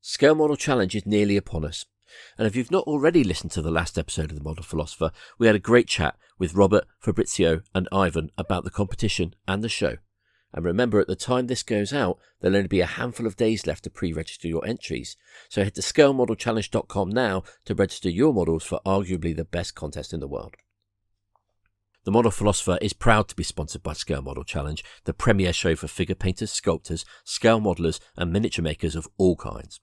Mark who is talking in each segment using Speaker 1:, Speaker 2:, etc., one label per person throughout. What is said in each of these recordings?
Speaker 1: Scale Model Challenge is nearly upon us. And if you've not already listened to the last episode of The Model Philosopher, we had a great chat with Robert, Fabrizio and Ivan about the competition and the show. And remember, at the time this goes out, there'll only be a handful of days left to pre-register your entries. So head to scalemodelchallenge.com now to register your models for arguably the best contest in the world. The Model Philosopher is proud to be sponsored by Scale Model Challenge, the premier show for figure painters, sculptors, scale modelers and miniature makers of all kinds.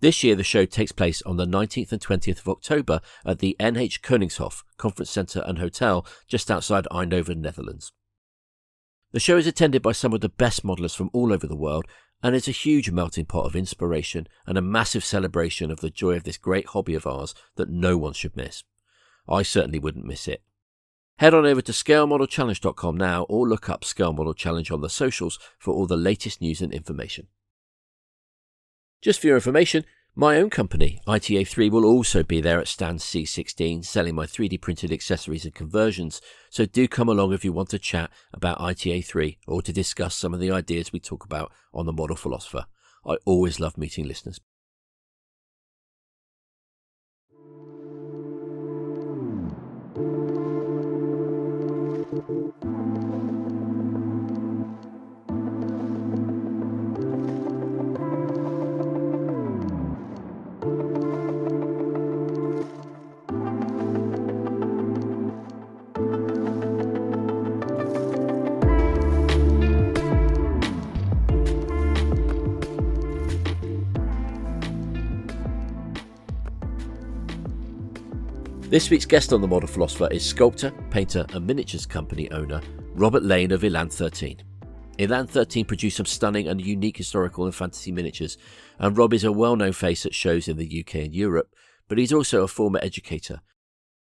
Speaker 1: This year the show takes place on the 19th and 20th of October at the NH Koningshof Conference Centre and Hotel just outside Eindhoven, Netherlands. The show is attended by some of the best modelers from all over the world and is a huge melting pot of inspiration and a massive celebration of the joy of this great hobby of ours that no one should miss. I certainly wouldn't miss it. Head on over to scalemodelchallenge.com now or look up Scale Model Challenge on the socials for all the latest news and information. Just for your information, my own company, ITA3, will also be there at stand C16 selling my 3D printed accessories and conversions, so do come along if you want to chat about ITA3 or to discuss some of the ideas we talk about on The Model Philosopher. I always love meeting listeners. This week's guest on The Model Philosopher is sculptor, painter and miniatures company owner Robert Lane of Elan 13. Elan 13 produced some stunning and unique historical and fantasy miniatures, and Rob is a well-known face at shows in the UK and Europe, but he's also a former educator.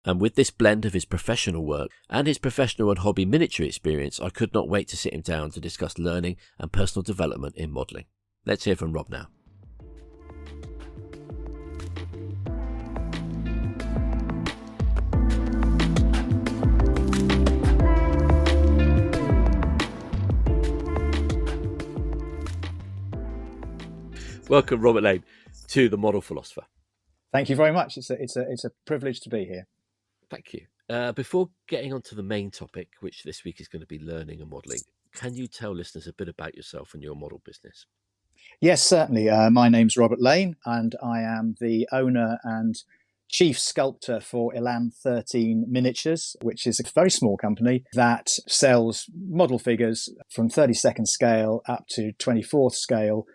Speaker 1: And with this blend of his professional work and his professional and hobby miniature experience, I could not wait to sit him down to discuss learning and personal development in modelling. Let's hear from Rob now. Welcome, Robert Lane, to The Model Philosopher.
Speaker 2: Thank you very much. It's a privilege to be here.
Speaker 1: Thank you. Before getting on to the main topic, which this week is going to be learning and modelling, can you tell listeners a bit about yourself and your model business?
Speaker 2: Yes, certainly. My name's Robert Lane, and I am the owner and chief sculptor for Elan 13 Miniatures, which is a very small company that sells model figures from 32nd scale up to 24th scale,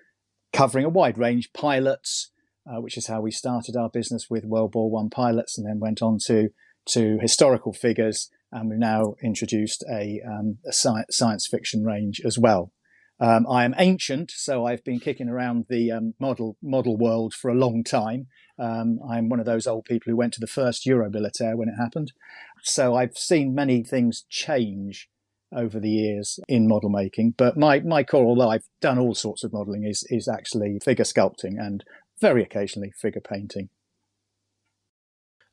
Speaker 2: covering a wide range, pilots, which is how we started our business with World War I pilots, and then went on to historical figures, and we've now introduced a science fiction range as well. I am ancient, so I've been kicking around the model world for a long time. I'm one of those old people who went to the first Euromilitaire when it happened. So I've seen many things change over the years in model making, but my core, although I've done all sorts of modelling, is actually figure sculpting and very occasionally figure painting.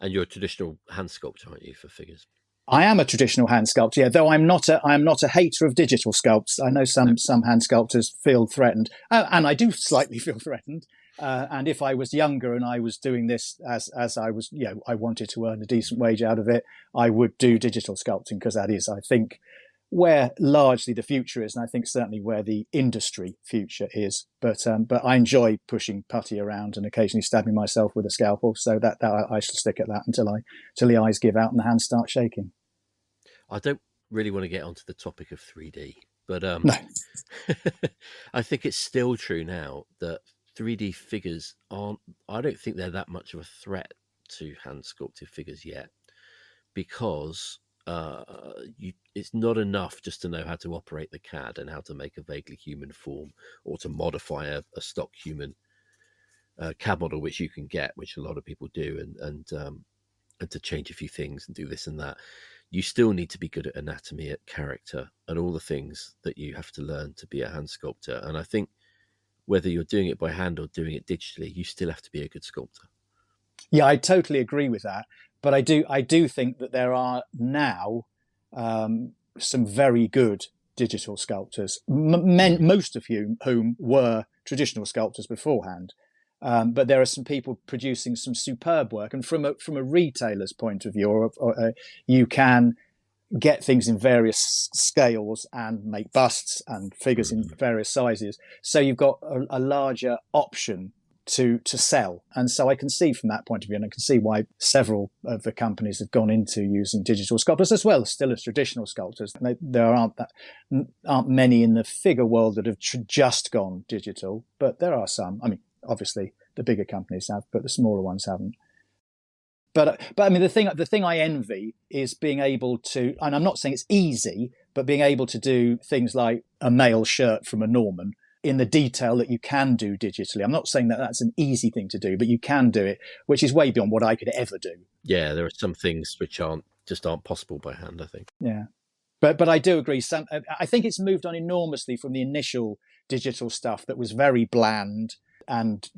Speaker 1: And you're a traditional hand sculptor, aren't you, for figures?
Speaker 2: I am a traditional hand sculptor, yeah, though I'm not a hater of digital sculpts. I know some hand sculptors feel threatened, and I do slightly feel threatened. And if I was younger and I was doing this as I was, I wanted to earn a decent wage out of it, I would do digital sculpting, because that is, I think, where largely the future is, and I think certainly where the industry future is. But I enjoy pushing putty around and occasionally stabbing myself with a scalpel, so that I shall stick at that until the eyes give out and the hands start shaking.
Speaker 1: I don't really want to get onto the topic of 3D, but
Speaker 2: No.
Speaker 1: I think it's still true now that 3D figures I don't think they're that much of a threat to hand sculpted figures yet, because it's not enough just to know how to operate the CAD and how to make a vaguely human form, or to modify a stock human CAD model, which you can get, which a lot of people do, and to change a few things and do this and that. You still need to be good at anatomy, at character, and all the things that you have to learn to be a hand sculptor. And I think whether you're doing it by hand or doing it digitally, you still have to be a good sculptor. Yeah,
Speaker 2: I totally agree with that. But I do think that there are now some very good digital sculptors, most of whom were traditional sculptors beforehand. But there are some people producing some superb work, and from a retailer's point of view, you can get things in various scales and make busts and figures in various sizes. So you've got a larger option to sell. And so I can see from that point of view, and I can see why several of the companies have gone into using digital sculptors as well, still as traditional sculptors. There aren't many in the figure world that have just gone digital, but there are some. I mean, obviously the bigger companies have, but the smaller ones haven't. But I mean, the thing I envy is being able to, and I'm not saying it's easy, but being able to do things like a male shirt from a Norman in the detail that you can do digitally. I'm not saying that that's an easy thing to do, but you can do it, which is way beyond what I could ever do.
Speaker 1: Yeah, there are some things which aren't possible by hand, I think.
Speaker 2: Yeah. But I do agree. I think it's moved on enormously from the initial digital stuff that was very bland and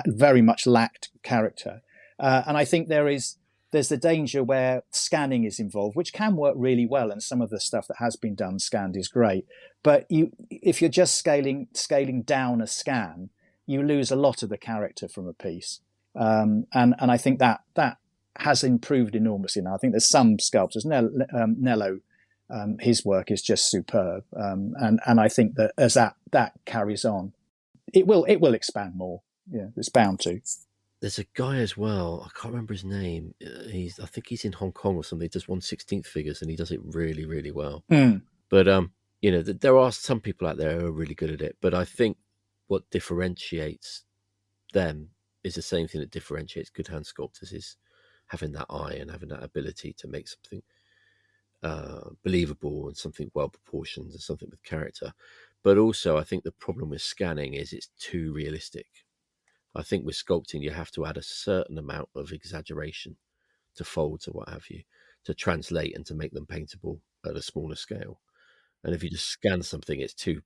Speaker 2: very much lacked character. And I think there's the danger where scanning is involved, which can work really well. And some of the stuff that has been done scanned is great. But if you're just scaling down a scan, you lose a lot of the character from a piece. And I think that has improved enormously now. I think there's some sculptors, Nello, his work is just superb. And I think that as that carries on, it will expand more. Yeah, it's bound to.
Speaker 1: There's a guy as well. I can't remember his name. I think he's in Hong Kong or something. He does 1/16 figures, and he does it really, really well. But there are some people out there who are really good at it. But I think what differentiates them is the same thing that differentiates good hand sculptors, is having that eye and having that ability to make something believable and something well proportioned and something with character. But also, I think the problem with scanning is it's too realistic. I think with sculpting, you have to add a certain amount of exaggeration to folds or what have you, to translate and to make them paintable at a smaller scale. And if you just scan something, it's too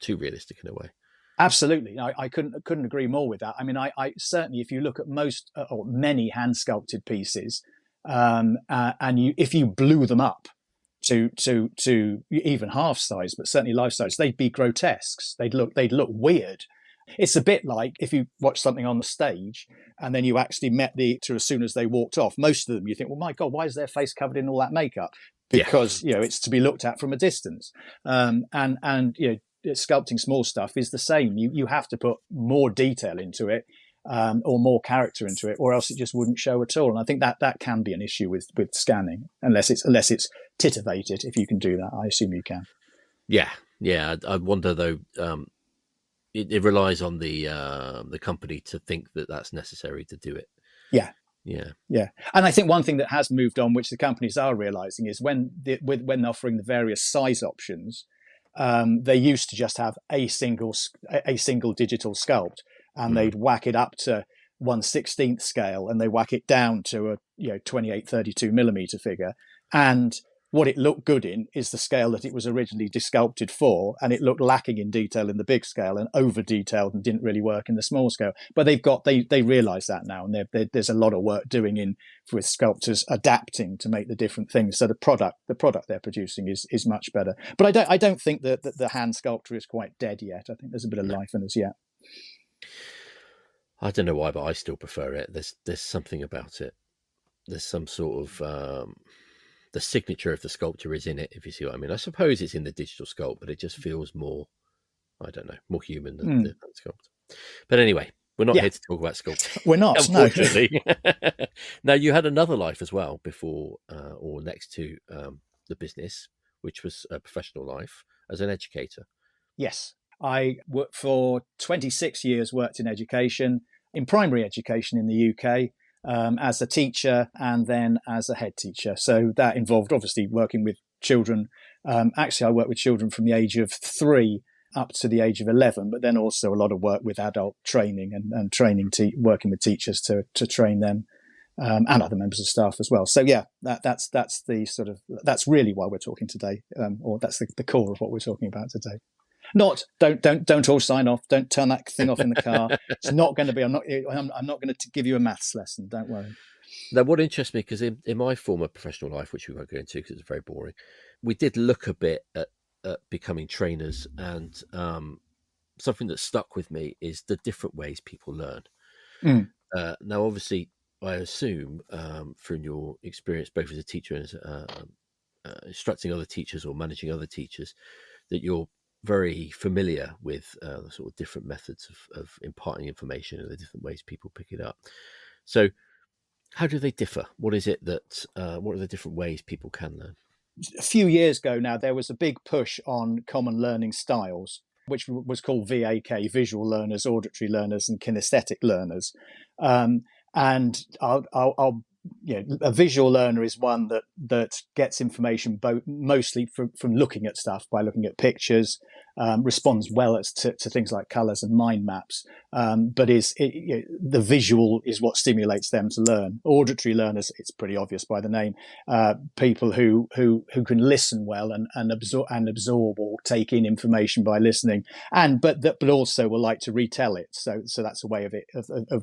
Speaker 1: realistic in a way.
Speaker 2: Absolutely. I couldn't agree more with that. I mean, I certainly, if you look at most or many hand sculpted pieces, and if you blew them up to even half size, but certainly life size, they'd be grotesques. They'd look weird. It's a bit like if you watch something on the stage and then you actually met the actor as soon as they walked off. Most of them, you think, well, my God, why is their face covered in all that makeup? Because it's to be looked at from a distance. And sculpting small stuff is the same. You have to put more detail into it, or more character into it, or else it just wouldn't show at all. And I think that can be an issue with scanning, unless it's titivated. If you can do that, I assume you can.
Speaker 1: Yeah. I wonder though. It relies on the company to think that that's necessary to do it. Yeah.
Speaker 2: And I think one thing that has moved on, which the companies are realizing, is when offering the various size options, they used to just have a single digital sculpt, and they'd whack it up to 1/16 scale, and they whack it down to a 28-32 millimeter figure, and what it looked good in is the scale that it was originally desculpted for, and it looked lacking in detail in the big scale and over detailed and didn't really work in the small scale. But they realise that now, and there's a lot of work doing with sculptors adapting to make the different things. So the product they're producing is much better. But I don't think that the hand sculptor is quite dead yet. I think there's a bit of life in us yet.
Speaker 1: I don't know why, but I still prefer it. There's something about it. There's some sort of the signature of the sculpture is in it, if you see what I mean. I suppose it's in the digital sculpt, but it just feels more, I don't know, more human than the sculpt. But anyway, we're not here to talk about sculpting.
Speaker 2: We're not,
Speaker 1: unfortunately. No. Now, you had another life as well before or next to the business, which was a professional life as an educator.
Speaker 2: Yes. I worked for 26 years, worked in education, in primary education in the UK. As a teacher and then as a head teacher. So that involved obviously working with children. Actually, I worked with children from the age of 3 up to the age of 11, but then also a lot of work with adult training and training, working with teachers to train them and other members of staff as well. So yeah, that's really why we're talking today, or that's the core of what we're talking about today. Not don't all sign off. Don't turn that thing off in the car. It's not going to be. I'm not going to give you a maths lesson. Don't worry.
Speaker 1: Now, what interests me, because in my former professional life, which we won't go into because it's very boring, we did look a bit at becoming trainers and something that stuck with me is the different ways people learn.
Speaker 2: Mm.
Speaker 1: Now, obviously, I assume from your experience, both as a teacher and as instructing other teachers or managing other teachers, that you're very familiar with the sort of different methods of imparting information and the different ways people pick it up. So, how do they differ? What is it that? What are the different ways people can learn?
Speaker 2: A few years ago now, there was a big push on common learning styles, which was called VAK, visual learners, auditory learners, and kinesthetic learners. And I'll a visual learner is one that gets information mostly from looking at stuff, by looking at pictures, responds well to things like colours and mind maps, but the visual is what stimulates them to learn. Auditory learners, it's pretty obvious by the name, people who can listen well and absorb or take in information by listening, but also will like to retell it. So that's a way of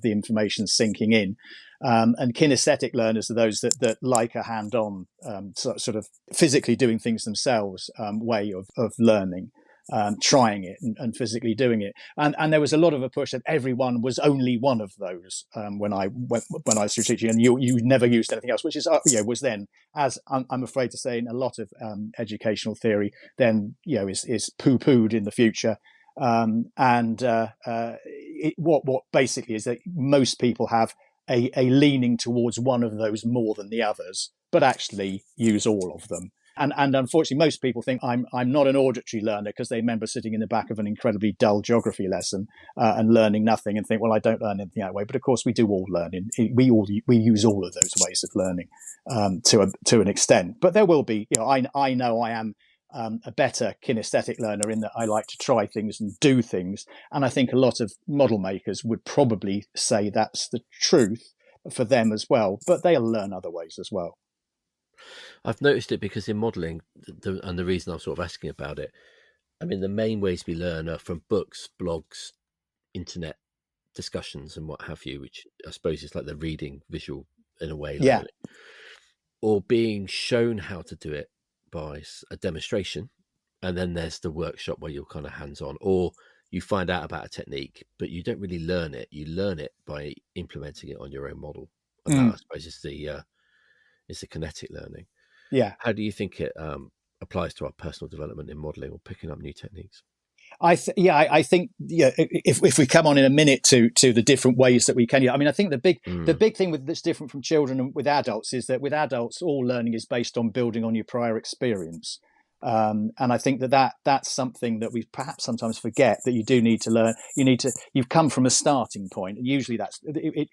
Speaker 2: the information sinking in. And kinesthetic learners are those that like a hand-on, sort of physically doing things themselves way of learning, trying it and physically doing it. And there was a lot of a push that everyone was only one of those when I was through teaching, and you never used anything else, which is was then, as I'm afraid to say, in a lot of educational theory, then is poo-pooed in the future. What basically is that most people have a leaning towards one of those more than the others, but actually use all of them. And unfortunately, most people think I'm not an auditory learner because they remember sitting in the back of an incredibly dull geography lesson and learning nothing, and think, well, I don't learn anything that way. But of course, we do all learn. We use all of those ways of learning to an extent. But there will be, I know I am a better kinesthetic learner in that I like to try things and do things. And I think a lot of model makers would probably say that's the truth for them as well, but they'll learn other ways as well.
Speaker 1: I've noticed it because in modelling, and the reason I'm sort of asking about it, I mean, the main ways we learn are from books, blogs, internet discussions and what have you, which I suppose is like the reading visual in a way,
Speaker 2: Yeah.
Speaker 1: Or being shown how to do it by a demonstration, and then there's the workshop where you're kind of hands-on, or you find out about a technique but you don't really learn it. You learn it by implementing it on your own model, and that, I suppose, is the kinetic learning.
Speaker 2: Yeah.
Speaker 1: How do you think it applies to our personal development in modeling or picking up new techniques?
Speaker 2: I think if we come on in a minute to the different ways that we can, I mean, I think the big thing that's different from children and with adults is that with adults, all learning is based on building on your prior experience. And I think that's something that we perhaps sometimes forget, that you do need to learn. You've come from a starting point, and usually that's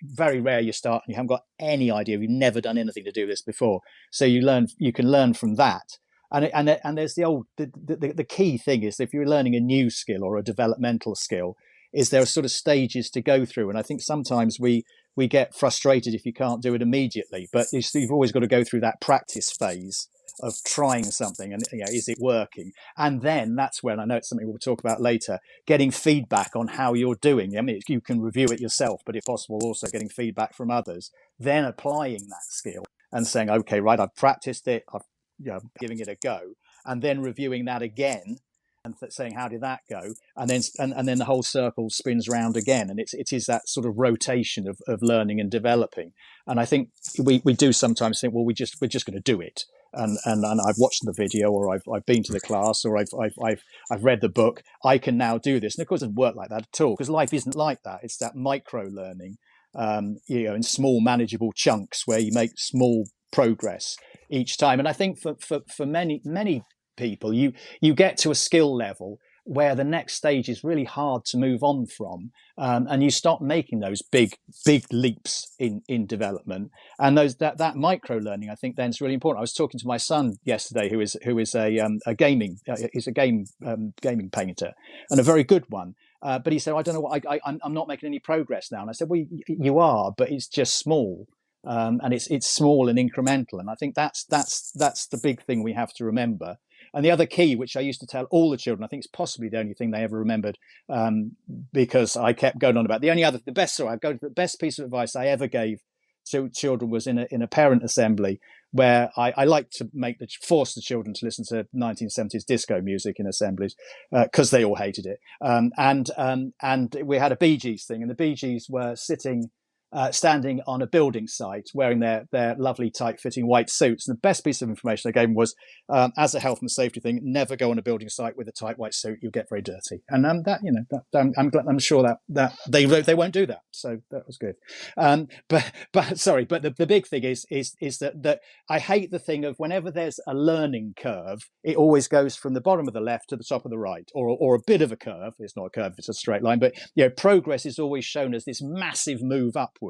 Speaker 2: very rare. You start and you haven't got any idea. You've never done anything to do this before, so you can learn from that. And there's the key thing is, if you're learning a new skill or a developmental skill, is there are sort of stages to go through. And I think sometimes we get frustrated if you can't do it immediately, but you've always got to go through that practice phase of trying something and is it working? And then that's when, I know it's something we'll talk about later, getting feedback on how you're doing. I mean, you can review it yourself, but if possible, also getting feedback from others, then applying that skill and saying, okay, right, I've practiced it, I've giving it a go, and then reviewing that again and saying, how did that go? And then the whole circle spins round again, and it is that sort of rotation of learning and developing. And I think we do sometimes think, well, we're just going to do it. And I've watched the video, or I've been to the class, or I've read the book. I can now do this, and of course, it doesn't work like that at all, because life isn't like that. It's that micro learning, in small manageable chunks where you make small progress each time. And I think for many people, you get to a skill level where the next stage is really hard to move on from, and you start making those big leaps in development. And that micro learning, I think, then is really important. I was talking to my son yesterday, who is a gaming gaming painter, and a very good one. But he said, I don't know what I'm not making any progress now. And I said, well, you are, but it's just small. And it's small and incremental, and I think that's the big thing we have to remember. And the other key, which I used to tell all the children, I think it's possibly the only thing they ever remembered, because I kept going on about the best piece of advice I ever gave to children was in a parent assembly, where I like to force the children to listen to 1970s disco music in assemblies because they all hated it. And we had a Bee Gees thing, and the Bee Gees were standing on a building site wearing their lovely tight-fitting white suits. And the best piece of information I gave them was, as a health and safety thing, never go on a building site with a tight white suit. You'll get very dirty. And I'm sure that they won't do that. So that was good. But the big thing is that I hate the thing of whenever there's a learning curve, it always goes from the bottom of the left to the top of the right, or a bit of a curve. It's not a curve; it's a straight line. But progress is always shown as this massive move upwards.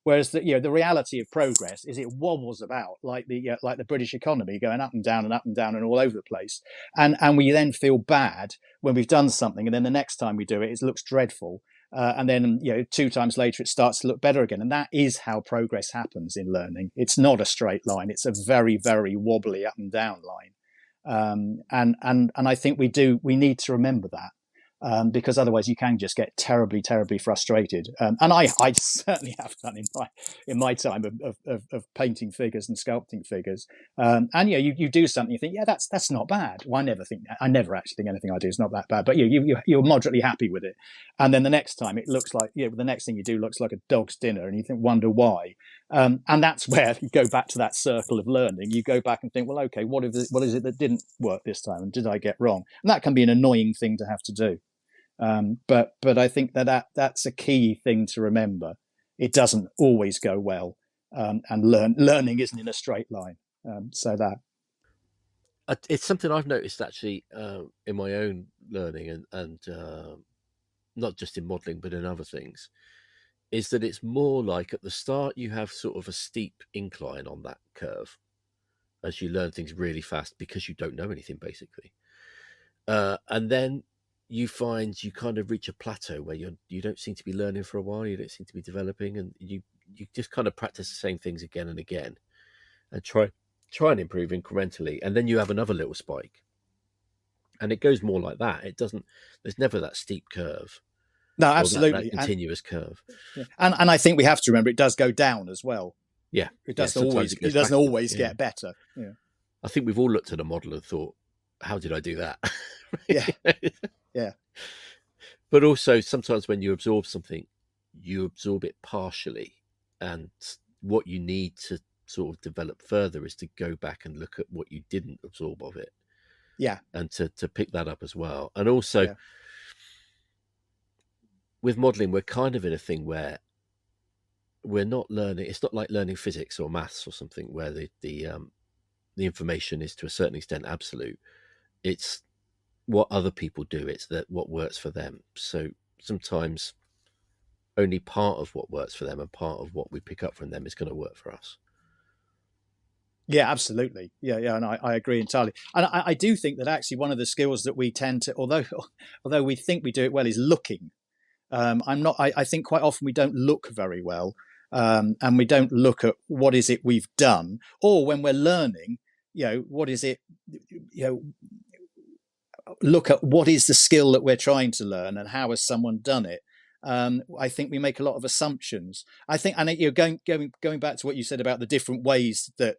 Speaker 2: Whereas the reality of progress is it wobbles about like the British economy, going up and down and up and down and all over the place, and we then feel bad when we've done something, and then the next time we do it, it looks dreadful, and then 2 times later it starts to look better again, and that is how progress happens in learning. It's not a straight line; it's a very, very wobbly up and down line, and I think we need to remember that. Because otherwise you can just get terribly, terribly frustrated. And I certainly have done in my time of painting figures and sculpting figures. And you do something, you think, that's not bad. Well, I never actually think anything I do is not that bad. But you're moderately happy with it. And then the next time it looks like, the next thing you do looks like a dog's dinner, and you wonder why. And that's where you go back to that circle of learning. You go back and think, well, okay, what is it that didn't work this time, and did I get wrong? And that can be an annoying thing to have to do. But I think that's a key thing to remember. It doesn't always go well, and learning isn't in a straight line. So that
Speaker 1: it's something I've noticed actually in my own learning, and not just in modelling but in other things, is that it's more like at the start you have sort of a steep incline on that curve as you learn things really fast because you don't know anything basically, and then you find you kind of reach a plateau where you don't seem to be learning for a while, you don't seem to be developing, and you just kind of practice the same things again and again and try and improve incrementally, and then you have another little spike, and it goes more like that. There's never that steep curve.
Speaker 2: No, absolutely.
Speaker 1: That continuous curve.
Speaker 2: Yeah. And I think we have to remember it does go down as well.
Speaker 1: Yeah.
Speaker 2: It doesn't always get better. Yeah.
Speaker 1: I think we've all looked at a model and thought, how did I do that?
Speaker 2: Yeah. Yeah.
Speaker 1: But also sometimes when you absorb something, you absorb it partially, and what you need to sort of develop further is to go back and look at what you didn't absorb of it.
Speaker 2: Yeah.
Speaker 1: And to pick that up as well. And also with modeling, we're kind of in a thing where we're not learning. It's not like learning physics or maths or something where the information is to a certain extent absolute. It's what other people do. It's what works for them. So sometimes only part of what works for them and part of what we pick up from them is going to work for us.
Speaker 2: Yeah, absolutely. Yeah, and I agree entirely. And I do think that actually one of the skills that we tend to, although we think we do it well, is looking. I think quite often we don't look very well, and we don't look at what is it we've done, or when we're learning, what is it, look at what is the skill that we're trying to learn and how has someone done it. I think we make a lot of assumptions. I think, and going back to what you said about the different ways that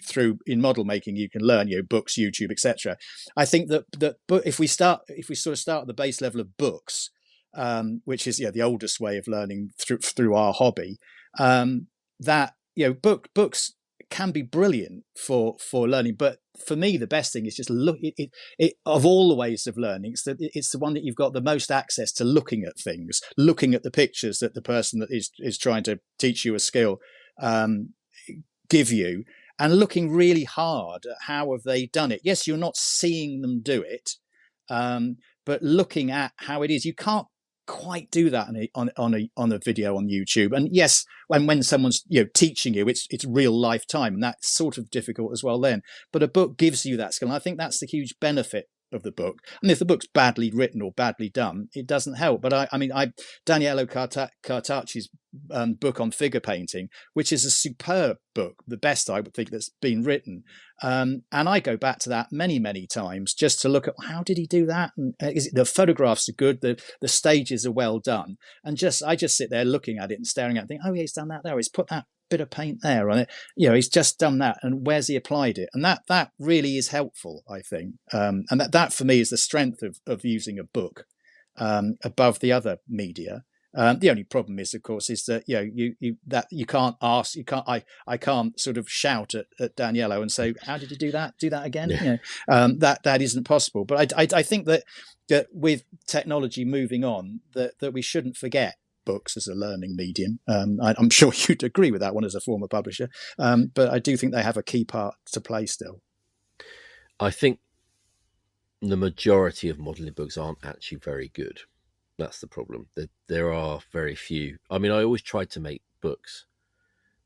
Speaker 2: through in model making you can learn, books, YouTube, etc. I think that if we sort of start at the base level of books, which is the oldest way of learning through our hobby, that books can be brilliant for learning, but for me the best thing is just look it of all the ways of learning, it's the one that you've got the most access to looking at things, looking at the pictures that the person that is trying to teach you a skill give you, and looking really hard at how have they done it. Yes, you're not seeing them do it, but looking at how it is. You can't quite do that on a video on YouTube. And yes, when someone's teaching you, it's real life time, and that's sort of difficult as well then. But a book gives you that skill, and I think that's the huge benefit of the book. And if the book's badly written or badly done, it doesn't help. But Daniele Cartacci's book on figure painting, which is a superb book, the best I would think that's been written. And I go back to that many, many times just to look at how did he do that? And the photographs are good, the stages are well done. And I just sit there looking at it and staring at it and think, oh, yeah, he's done that there. He's put that bit of paint there on it. He's just done that. And where's he applied it? And that really is helpful, I think. And that for me is the strength of using a book above the other media. The only problem is, of course, is that you can't ask, I can't sort of shout at Daniello and say, "How did you do that? Do that again."
Speaker 1: Yeah.
Speaker 2: That isn't possible. But I think that with technology moving on, that we shouldn't forget books as a learning medium. I'm sure you'd agree with that one as a former publisher, but I do think they have a key part to play still.
Speaker 1: I think the majority of modelling books aren't actually very good. That's the problem. There are very few. I mean, I always tried to make books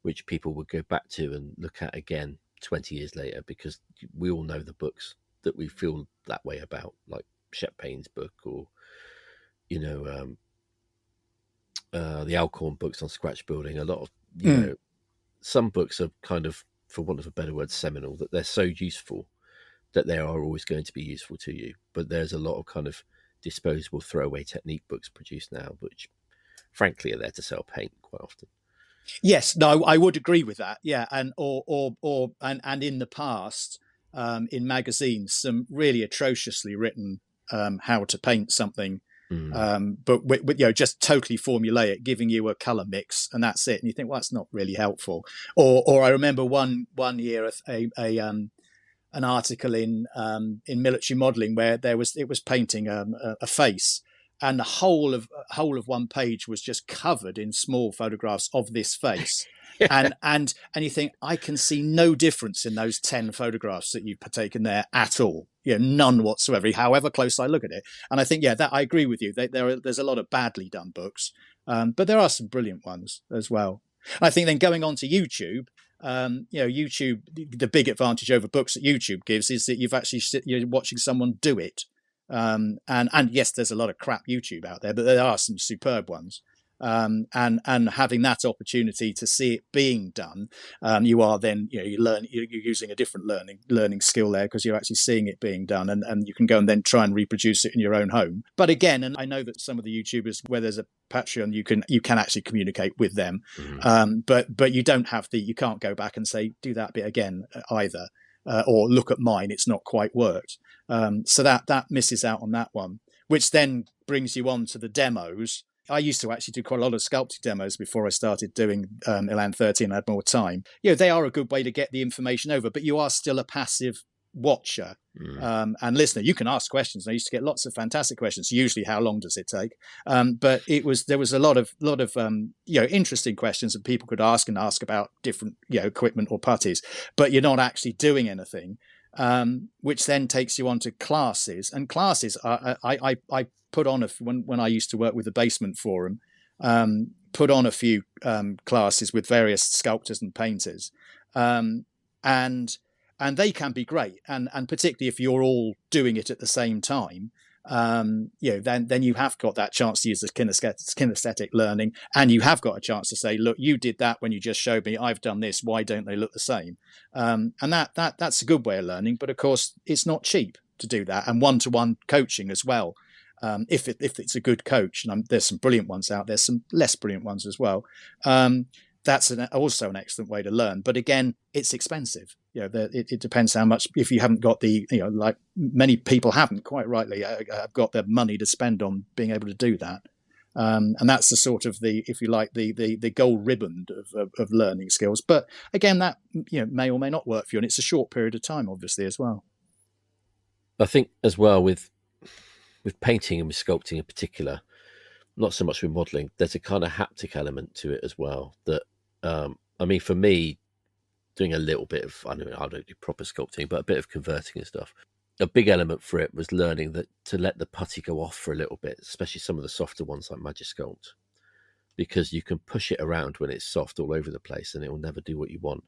Speaker 1: which people would go back to and look at again 20 years later, because we all know the books that we feel that way about, like Shep Payne's book, or the Alcorn books on scratch building. A lot of some books are kind of, for want of a better word, seminal, that they're so useful that they are always going to be useful to you. But there's a lot of kind of disposable throwaway technique books produced now, which frankly are there to sell paint quite often.
Speaker 2: Yes, no, I would agree with that. Yeah, and in the past, in magazines, some really atrociously written how to paint something, but with just totally formulaic, giving you a color mix and that's it. And you think, well, that's not really helpful. Or I remember one year an article in Military Modelling where it was painting a face, and the whole of one page was just covered in small photographs of this face. Yeah. And you think, I can see no difference in those 10 photographs that you've taken there at all. None whatsoever, however close I look at it. And I think, that I agree with you. There's a lot of badly done books, but there are some brilliant ones as well. I think then going on to YouTube, YouTube, the big advantage over books that YouTube gives is that you're watching someone do it. And yes, there's a lot of crap YouTube out there, but there are some superb ones. And having that opportunity to see it being done, you are then, you're using a different learning skill there, because you're actually seeing it being done, and you can go and then try and reproduce it in your own home. But again, and I know that some of the YouTubers, where there's a Patreon, you can actually communicate with them. But you don't have you can't go back and say, do that bit again either, or look at mine, it's not quite worked. So that misses out on that one, which then brings you on to the demos. I used to actually do quite a lot of sculpting demos before I started doing Elan 13. I had more time. They are a good way to get the information over, but you are still a passive watcher and listener. You can ask questions. I used to get lots of fantastic questions. Usually, how long does it take? But there was a lot of interesting questions that people could ask about different equipment or putties, but you're not actually doing anything. Which then takes you on to classes. And classes, I put on when I used to work with the Basement Forum, put on a few classes with various sculptors and painters, and they can be great. And particularly if you're all doing it at the same time, then you have got that chance to use the kinesthetic learning, and you have got a chance to say, look, you did that when you just showed me, I've done this, why don't they look the same? And that's a good way of learning, but of course it's not cheap to do that. And one-to-one coaching as well, if it's a good coach, and there's some brilliant ones out there, some less brilliant ones as well. That's also an excellent way to learn. But again, it's expensive. It depends how much, if you haven't got like many people haven't, quite rightly, have got their money to spend on being able to do that. And that's the sort of if you like, the gold ribbon of learning skills. But again, that may or may not work for you. And it's a short period of time, obviously, as well.
Speaker 1: I think as well with painting and with sculpting in particular, not so much with modelling, there's a kind of haptic element to it as well that, I mean, for me, doing a little bit of, I don't do proper sculpting, but a bit of converting and stuff. A big element for it was learning that to let the putty go off for a little bit, especially some of the softer ones like Magisculpt, because you can push it around when it's soft all over the place and it will never do what you want.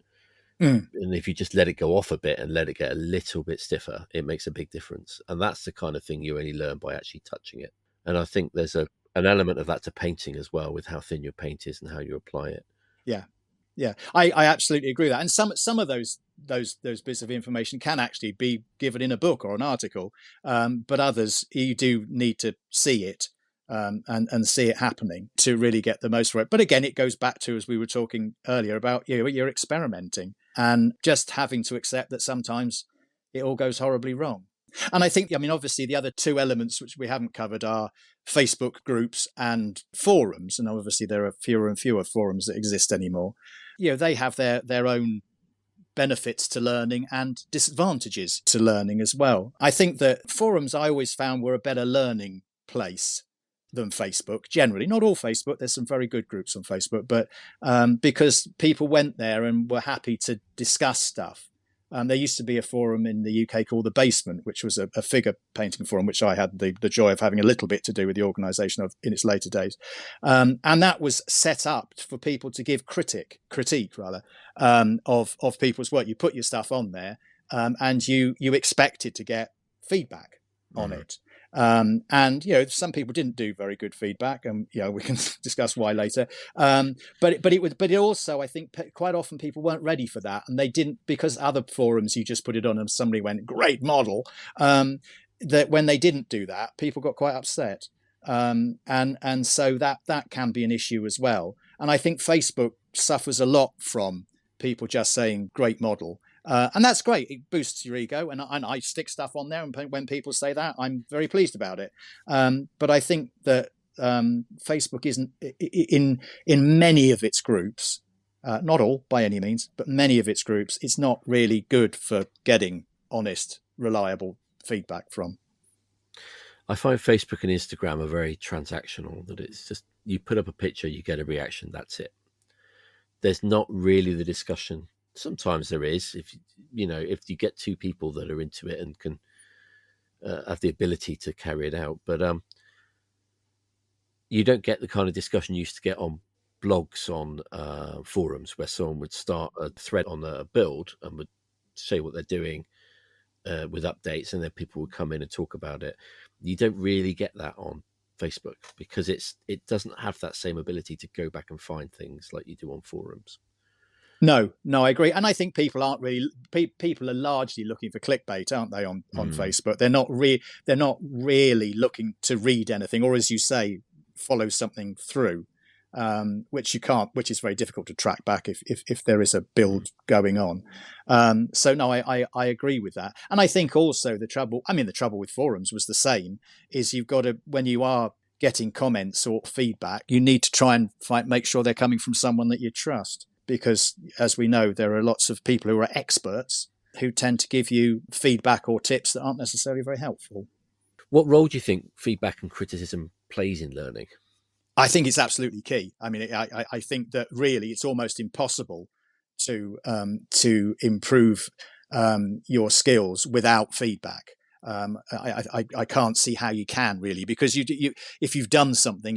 Speaker 1: And if you just let it go off a bit and let it get a little bit stiffer, it makes a big difference. And that's the kind of thing you only learn by actually touching it. And I think there's a an element of that to painting as well, with how thin your paint is and how you apply it.
Speaker 2: Yeah. Yeah, I absolutely agree with that. And some of those bits of information can actually be given in a book or an article, but others you do need to see it, and see it happening to really get the most for it. But again, it goes back to, as we were talking earlier about, you're experimenting and just having to accept that sometimes it all goes horribly wrong. And I think, I mean, obviously the other two elements which we haven't covered are Facebook groups and forums. And obviously there are fewer and fewer forums that exist anymore. They have their own benefits to learning and disadvantages to learning as well. I think that forums I always found were a better learning place than Facebook generally. Not all Facebook, there's some very good groups on Facebook, but because people went there and were happy to discuss stuff. There used to be a forum in the UK called The Basement, which was a figure painting forum, which I had the joy of having a little bit to do with the organisation of in its later days. And that was set up for people to give critique of people's work. You put your stuff on there, and you expected to get feedback on it. And some people didn't do very good feedback, and we can discuss why later. But it also, I think, quite often people weren't ready for that, and they didn't, because other forums you just put it on and somebody went, great model. That when they didn't do that, people got quite upset, and so that can be an issue as well. And I think Facebook suffers a lot from people just saying great model. And that's great. It boosts your ego, and I stick stuff on there. And when people say that, I'm very pleased about it. But I think that Facebook isn't in many of its groups, not all by any means, but many of its groups, it's not really good for getting honest, reliable feedback from.
Speaker 1: I find Facebook and Instagram are very transactional. That it's just you put up a picture, you get a reaction. That's it. There's not really the discussion. Sometimes there is, if you get two people that are into it and can have the ability to carry it out. But you don't get the kind of discussion you used to get on blogs, on forums, where someone would start a thread on a build and would say what they're doing with updates, and then people would come in and talk about it. You don't really get that on Facebook because it doesn't have that same ability to go back and find things like you do on forums.
Speaker 2: No, I agree, and I think people aren't really. People are largely looking for clickbait, aren't they? On Facebook, they're not really looking to read anything, or as you say, follow something through, which you can't, which is very difficult to track back if there is a build going on. So no, I agree with that, and I think also the trouble with forums was the same. Is you've got to, when you are getting comments or feedback, you need to try and make sure they're coming from someone that you trust. Because, as we know, there are lots of people who are experts who tend to give you feedback or tips that aren't necessarily very helpful.
Speaker 1: What role do you think feedback and criticism plays in learning?
Speaker 2: I think it's absolutely key. I mean, I think that really it's almost impossible to improve your skills without feedback. I can't see how you can really, because you if you've done something,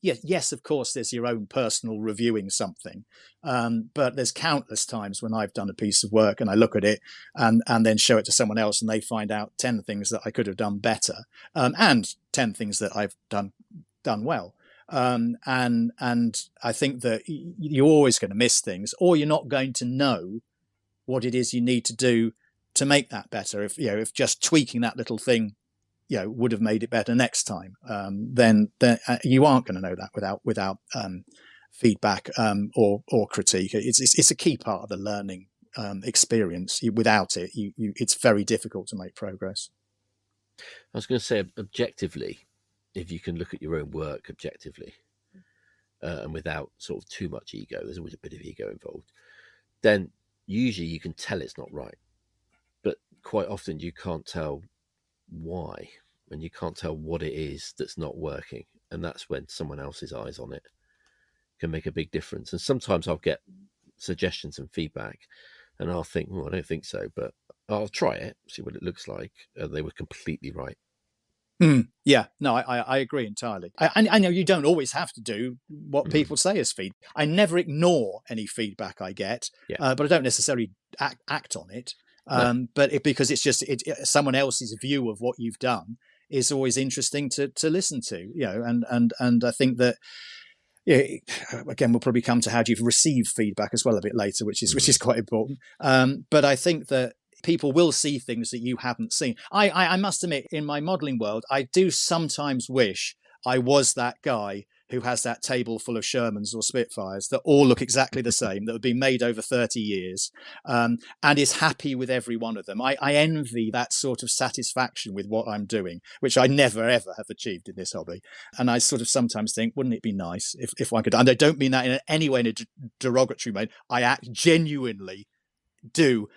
Speaker 2: yes, of course, there's your own personal reviewing something, but there's countless times when I've done a piece of work and I look at it and then show it to someone else, and they find out 10 things that I could have done better, and 10 things that I've done well. And I think that you're always going to miss things, or you're not going to know what it is you need to do to make that better. If just tweaking that little thing, would have made it better next time, then you aren't going to know that without feedback or critique. It's a key part of the learning experience. Without it, it's very difficult to make progress.
Speaker 1: I was going to say, objectively, if you can look at your own work objectively, and without sort of too much ego, there's always a bit of ego involved, then usually you can tell it's not right. But quite often you can't tell why, and you can't tell what it is that's not working. And that's when someone else's eyes on it can make a big difference. And sometimes I'll get suggestions and feedback, and I'll think, I don't think so, but I'll try it, see what it looks like. And they were completely right.
Speaker 2: Yeah, no, I agree entirely. I know you don't always have to do what people say as feedback. I never ignore any feedback I get, but I don't necessarily act on it. No. But because it's just someone else's view of what you've done. is always interesting to listen to, and I think that, yeah, again, we'll probably come to how do you receive feedback as well a bit later, which is quite important. But I think that people will see things that you haven't seen. I must admit, in my modelling world, I do sometimes wish I was that guy who has that table full of Shermans or Spitfires that all look exactly the same, that have been made over 30 years, and is happy with every one of them. I envy that sort of satisfaction with what I'm doing, which I never, ever have achieved in this hobby. And I sort of sometimes think, wouldn't it be nice if I could? And I don't mean that in any way in a derogatory way. I genuinely do.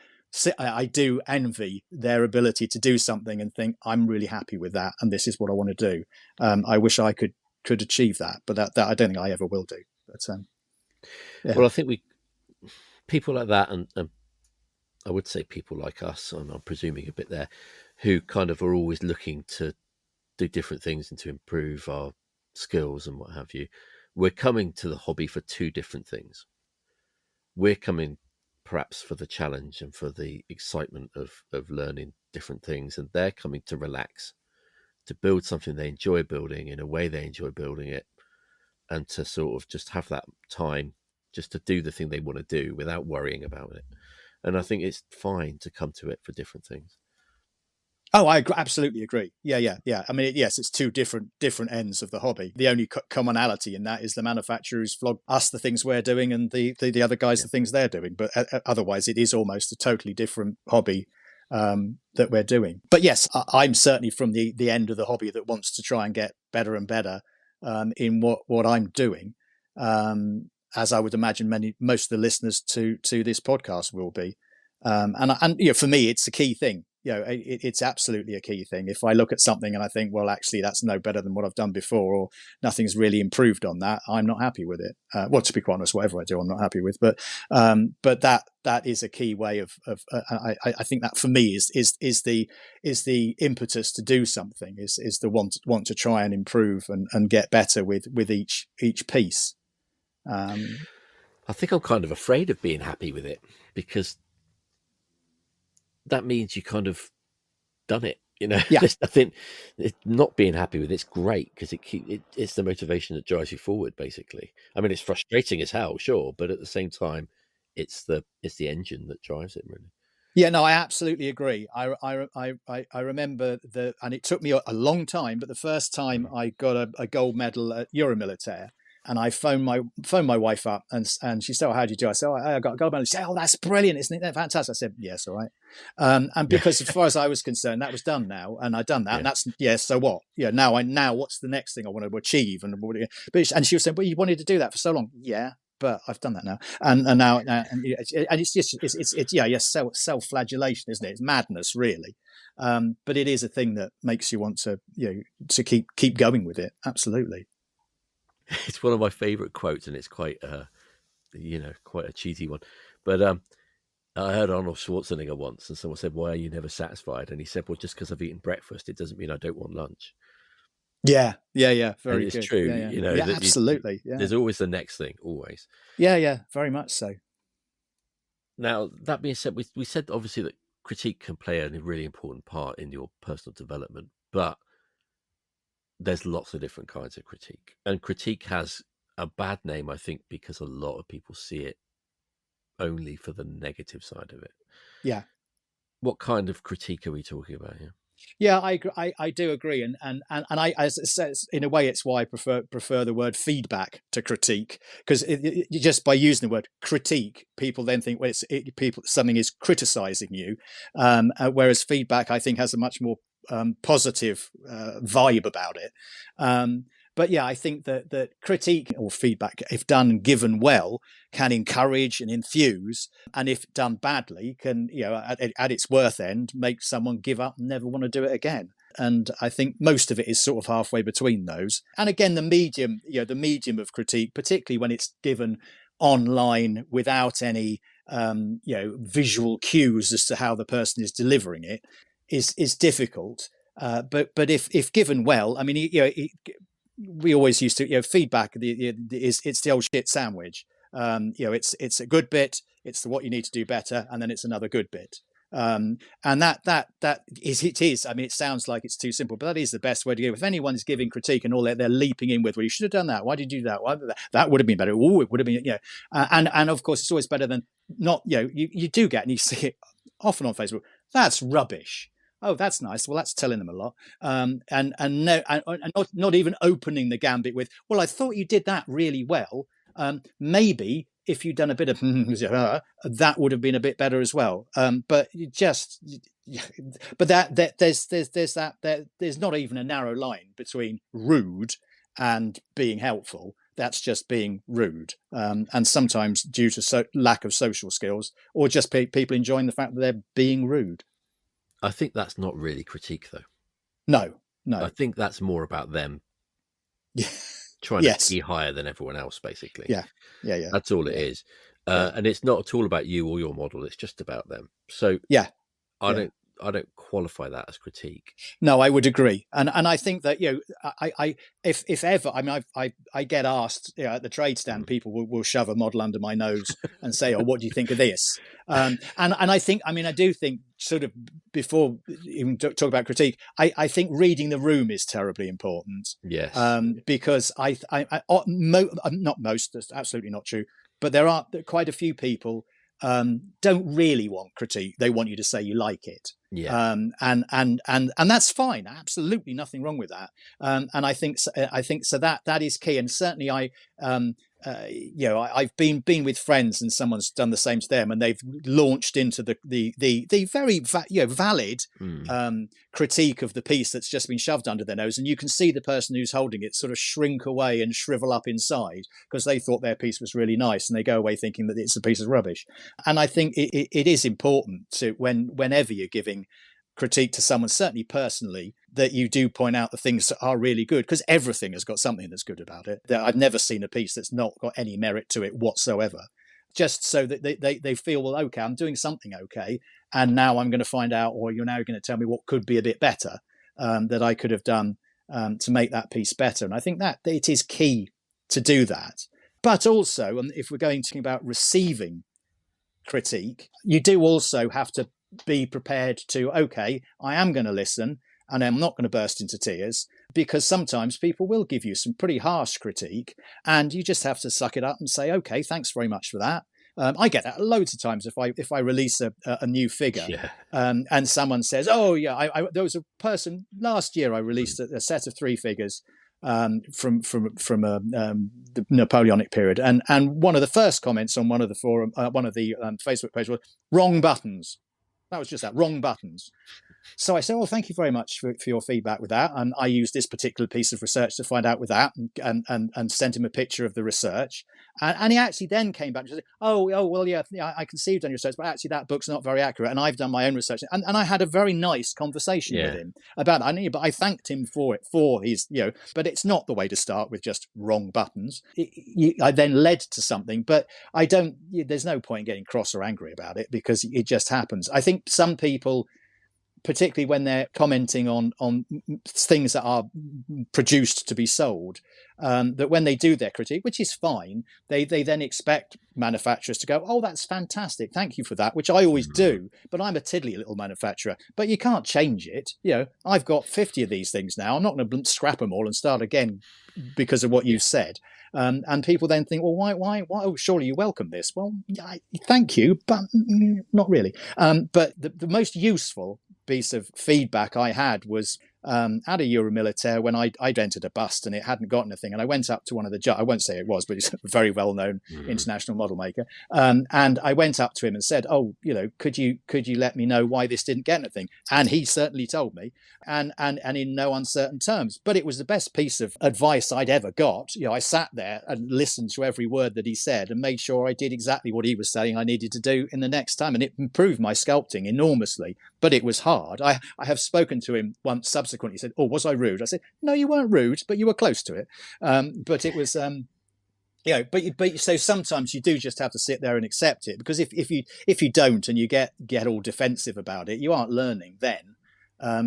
Speaker 2: I do envy their ability to do something and think, I'm really happy with that, and this is what I want to do. I wish I could achieve that, but that I don't think I ever will do. But
Speaker 1: yeah. Well, I think people like that, and I would say people like us, I'm presuming a bit there, who kind of are always looking to do different things and to improve our skills and what have you. We're coming to the hobby for two different things. We're coming perhaps for the challenge and for the excitement of learning different things, and they're coming to relax, to build something they enjoy building in a way they enjoy building it, and to sort of just have that time just to do the thing they want to do without worrying about it. And I think it's fine to come to it for different things.
Speaker 2: Oh, I absolutely agree. Yeah. I mean, yes, it's two different ends of the hobby. The only commonality in that is the manufacturers flog us the things we're doing, and the other guys the things they're doing. But otherwise, it is almost a totally different hobby that we're doing. But yes, I'm certainly from the end of the hobby that wants to try and get better and better in what I'm doing, as I would imagine most of the listeners to this podcast will be. And for me, it's a key thing. It's absolutely a key thing. If I look at something and I think, well, actually, that's no better than what I've done before, or nothing's really improved on that, I'm not happy with it. Well, to be quite honest, whatever I do, I'm not happy with. But that is a key way of. I think that for me is the impetus to do something. Is the want to try and improve and get better with each piece.
Speaker 1: I think I'm kind of afraid of being happy with it, because that means you kind of done it,
Speaker 2: Yeah.
Speaker 1: I think not being happy with it's great, because it's the motivation that drives you forward, basically. I mean, it's frustrating as hell, sure, but at the same time, it's the engine that drives it, really.
Speaker 2: Yeah, no, I absolutely agree. I remember and it took me a long time, but the first time I got a gold medal at Euromilitaire, and I phoned my wife up, and she said, "Oh, how did you do?" I said, "Oh, I got a gold medal." She said, "Oh, that's brilliant, isn't it? That's fantastic." I said, "Yes, all right." And because as far as I was concerned, that was done now, and I'd done that, and that's so what? Now what's the next thing I want to achieve? And she was saying, "Well, you wanted to do that for so long." Yeah, but I've done that now, and now it's just it's self-flagellation, isn't it? It's madness, really. But it is a thing that makes you want to to keep going with it. Absolutely.
Speaker 1: It's one of my favorite quotes, and it's quite quite a cheesy one. But I heard Arnold Schwarzenegger once, and someone said, "Why are you never satisfied?" And he said, "Well, just because I've eaten breakfast, it doesn't mean I don't want lunch."
Speaker 2: Yeah. Very
Speaker 1: and it's
Speaker 2: good.
Speaker 1: true.
Speaker 2: Yeah, absolutely.
Speaker 1: There's always the next thing, always.
Speaker 2: Yeah, very much so.
Speaker 1: Now, that being said, we said obviously that critique can play a really important part in your personal development, but there's lots of different kinds of critique, and critique has a bad name, I think, because a lot of people see it only for the negative side of it.
Speaker 2: Yeah.
Speaker 1: What kind of critique are we talking about here?
Speaker 2: Yeah, I do agree, and I, as it says, in a way, it's why I prefer the word feedback to critique, because just by using the word critique, people then think, well, something is criticizing you, whereas feedback, I think, has a much more positive vibe about it. But yeah, I think that critique or feedback, if done and given well, can encourage and infuse, and if done badly, can, at its worst end, make someone give up and never want to do it again. And I think most of it is sort of halfway between those. And again, the medium of critique, particularly when it's given online without any visual cues as to how the person is delivering it, is difficult. But if given well, I mean, we always used to, feedback it's the old shit sandwich. It's a good bit, it's what you need to do better, and then it's another good bit. And that is, it is. I mean, it sounds like it's too simple, but that is the best way to go. If anyone's giving critique and all that, they're leaping in with, well, you should have done that. Why did you do that? Why did that? That would have been better. Oh, it would have been, and of course, it's always better than not. You do get, and you see it often on Facebook. That's rubbish. Oh, that's nice. Well, that's telling them a lot. And no, and not even opening the gambit with, well, I thought you did that really well. Maybe if you'd done a bit of that would have been a bit better as well. But there's not even a narrow line between rude and being helpful. That's just being rude, and sometimes due to lack of social skills, or just people enjoying the fact that they're being rude.
Speaker 1: I think that's not really critique, though.
Speaker 2: No.
Speaker 1: I think that's more about them trying to be higher than everyone else, basically.
Speaker 2: Yeah.
Speaker 1: That's all it is. And it's not at all about you or your model. It's just about them. So I don't qualify that as critique.
Speaker 2: No, I would agree, and I think that if ever, I mean, I get asked at the trade stand, people will shove a model under my nose and say, "Oh, what do you think of this?" And I think, I mean, I do think, sort of, before even talk about critique, I think reading the room is terribly important.
Speaker 1: Yes,
Speaker 2: because not most, that's absolutely not true, but there are quite a few people don't really want critique. They want you to say you like it.
Speaker 1: Yeah.
Speaker 2: And that's fine. Absolutely nothing wrong with that. And I think so that is key. And certainly I've been with friends and someone's done the same to them, and they've launched into the very valid critique of the piece that's just been shoved under their nose, and you can see the person who's holding it sort of shrink away and shrivel up inside because they thought their piece was really nice, and they go away thinking that it's a piece of rubbish. And I think it is important to, whenever you're giving critique to someone, certainly personally, that you do point out the things that are really good, because everything has got something that's good about it. I've never seen a piece that's not got any merit to it whatsoever, just so that they feel, well, okay, I'm doing something okay, and now I'm going to find out, or you're now going to tell me what could be a bit better, that I could have done to make that piece better. And I think that it is key to do that. But also, and if we're going to talk about receiving critique, you do also have to be prepared to, okay, I am going to listen, and I'm not going to burst into tears, because sometimes people will give you some pretty harsh critique, and you just have to suck it up and say, okay, thanks very much for that. I get that loads of times if I release a new figure, and someone says, oh yeah, there was a person last year, I released a set of 3 figures from the Napoleonic period, and one of the first comments on one of the forum, one of the Facebook pages was, wrong buttons. That was just that, wrong buttons. So I said, well, thank you very much for your feedback with that. And I used this particular piece of research to find out with that, and sent him a picture of the research. And he actually then came back and said, oh, well, yeah, I can see you've done your research, but actually that book's not very accurate. And I've done my own research. And I had a very nice conversation with him about that. But I thanked him for his, but it's not the way to start with just wrong buttons. I then led to something, but there's no point getting cross or angry about it, because it just happens. I think some people, particularly when they're commenting on things that are produced to be sold, that when they do their critique, which is fine, they then expect manufacturers to go, oh, that's fantastic, thank you for that, which I always do, but I'm a tiddly little manufacturer. But you can't change it. I've got 50 of these things now. I'm not going to scrap them all and start again because of what you said. And people then think, well, why? Oh, surely you welcome this. Well, thank you, but not really. But the most useful piece of feedback I had was at a Euromilitaire when I'd entered a bust and it hadn't got anything, and I went up to one of the I won't say it was, but it's a very well-known international model maker, and I went up to him and said, oh, could you let me know why this didn't get anything? And he certainly told me, and in no uncertain terms. But it was the best piece of advice I'd ever got. I sat there and listened to every word that he said and made sure I did exactly what he was saying I needed to do in the next time, and it improved my sculpting enormously. But it was hard. I have spoken to him once subsequently. He said, oh, was I rude? I said, no, you weren't rude, but you were close to it. But it was, but so sometimes you do just have to sit there and accept it, because if you don't and you get all defensive about it, you aren't learning then.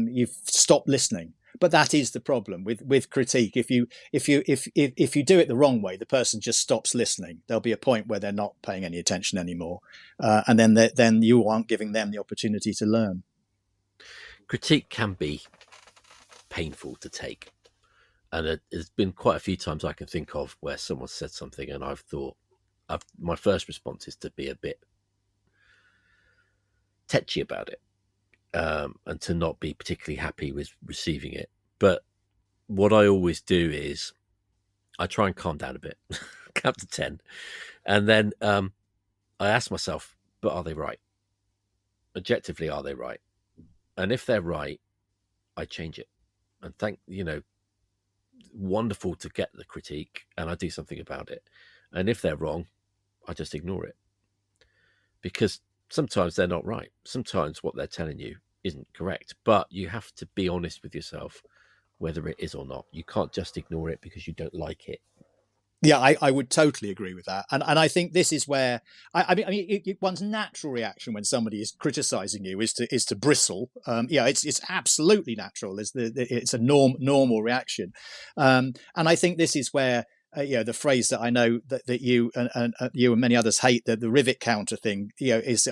Speaker 2: You've stopped listening. But that is the problem with critique. If you do it the wrong way, the person just stops listening. There'll be a point where they're not paying any attention anymore, and then you aren't giving them the opportunity to learn.
Speaker 1: Critique can be painful to take, and there's been quite a few times I can think of where someone said something and I've thought, my first response is to be a bit tetchy about it, and to not be particularly happy with receiving it. But what I always do is I try and calm down a bit, count to 10, and then I ask myself, but are they right? Objectively, are they right? And if they're right, I change it. And wonderful to get the critique, and I do something about it. And if they're wrong, I just ignore it. Because sometimes they're not right. Sometimes what they're telling you isn't correct. But you have to be honest with yourself whether it is or not. You can't just ignore it because you don't like it.
Speaker 2: Yeah, I would totally agree with that, and I think this is where one's natural reaction when somebody is criticizing you is to bristle. It's absolutely natural. It's a normal reaction, and I think this is where the phrase that I know that you and you and many others hate, the rivet counter thing, is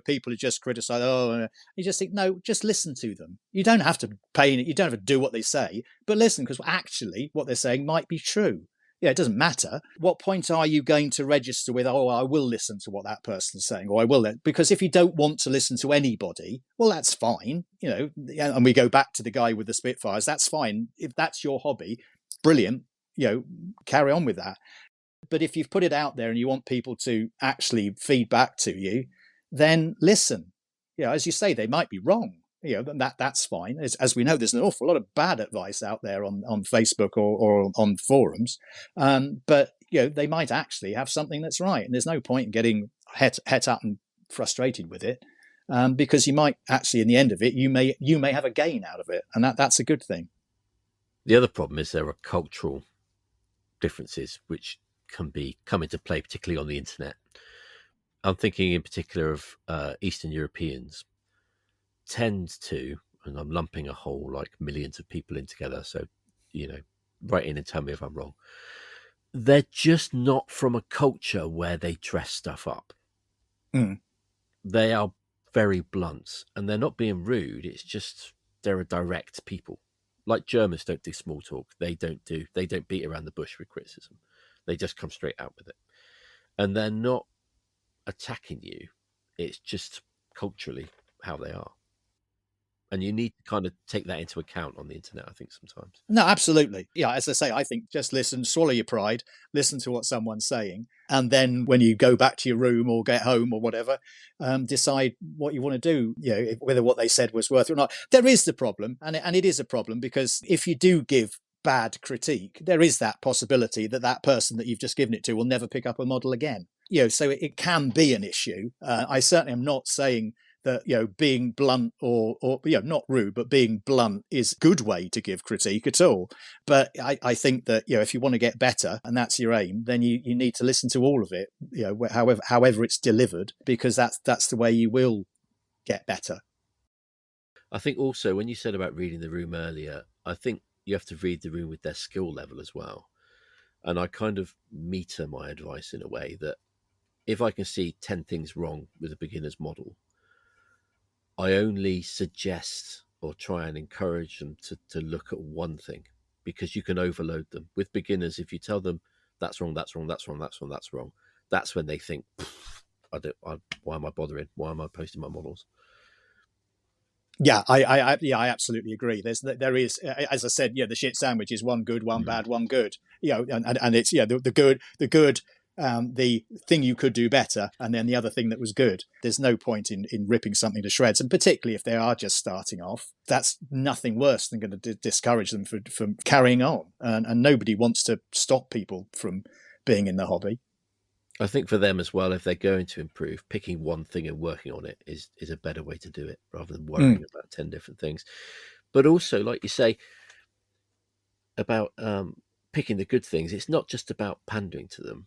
Speaker 2: people are just criticize. You just think, no, just listen to them. You don't have to you don't have to do what they say, but listen, because actually what they're saying might be true. Yeah, it doesn't matter. What point are you going to register with, I will listen to what that person's saying, or I will, because if you don't want to listen to anybody, well, that's fine, and we go back to the guy with the Spitfires, that's fine. If that's your hobby, brilliant, carry on with that. But if you've put it out there and you want people to actually feed back to you, then listen. As you say, they might be wrong. That's fine. As we know, there's an awful lot of bad advice out there on Facebook or on forums, but they might actually have something that's right, and there's no point in getting het up and frustrated with it, because you might actually, in the end of it, you may have a gain out of it, and that's a good thing.
Speaker 1: The other problem is there are cultural differences which come into play, particularly on the internet. I'm thinking in particular of Eastern Europeans tend to, and I'm lumping a whole millions of people in together, so write in and tell me if I'm wrong. They're just not from a culture where they dress stuff up. They are very blunt, and they're not being rude. It's just they're a direct people. Like Germans don't do small talk. They don't beat around the bush with criticism. They just come straight out with it, and they're not attacking you. It's just culturally how they are. And you need to kind of take that into account on the internet, I think, sometimes.
Speaker 2: No, absolutely. Yeah, as I say, I think just listen, swallow your pride, listen to what someone's saying. And then when you go back to your room or get home or whatever, decide what you want to do, whether what they said was worth it or not. There is the problem, and it is a problem, because if you do give bad critique, there is that possibility that person that you've just given it to will never pick up a model again. So it can be an issue. I certainly am not saying that being blunt or not rude, but being blunt is a good way to give critique at all. But I think that if you want to get better and that's your aim, then you need to listen to all of it, however it's delivered, because that's the way you will get better.
Speaker 1: I think also when you said about reading the room earlier, I think you have to read the room with their skill level as well. And I kind of meter my advice in a way that if I can see 10 things wrong with a beginner's model, I only suggest or try and encourage them to look at one thing, because you can overload them. With beginners, if you tell them that's wrong, that's wrong, that's wrong, that's wrong, that's wrong, that's when they think, why am I bothering? Why am I posting my models?
Speaker 2: Yeah, I absolutely agree. There is, as I said, the shit sandwich is one good, one bad, one good. And it's the good. The thing you could do better, and then the other thing that was good. There's no point in ripping something to shreds, and particularly if they are just starting off, that's nothing worse than going to discourage them from carrying on. And nobody wants to stop people from being in the hobby.
Speaker 1: I think for them as well, if they're going to improve, picking one thing and working on it is a better way to do it, rather than worrying about 10 different things. But also, like you say, about picking the good things, it's not just about pandering to them.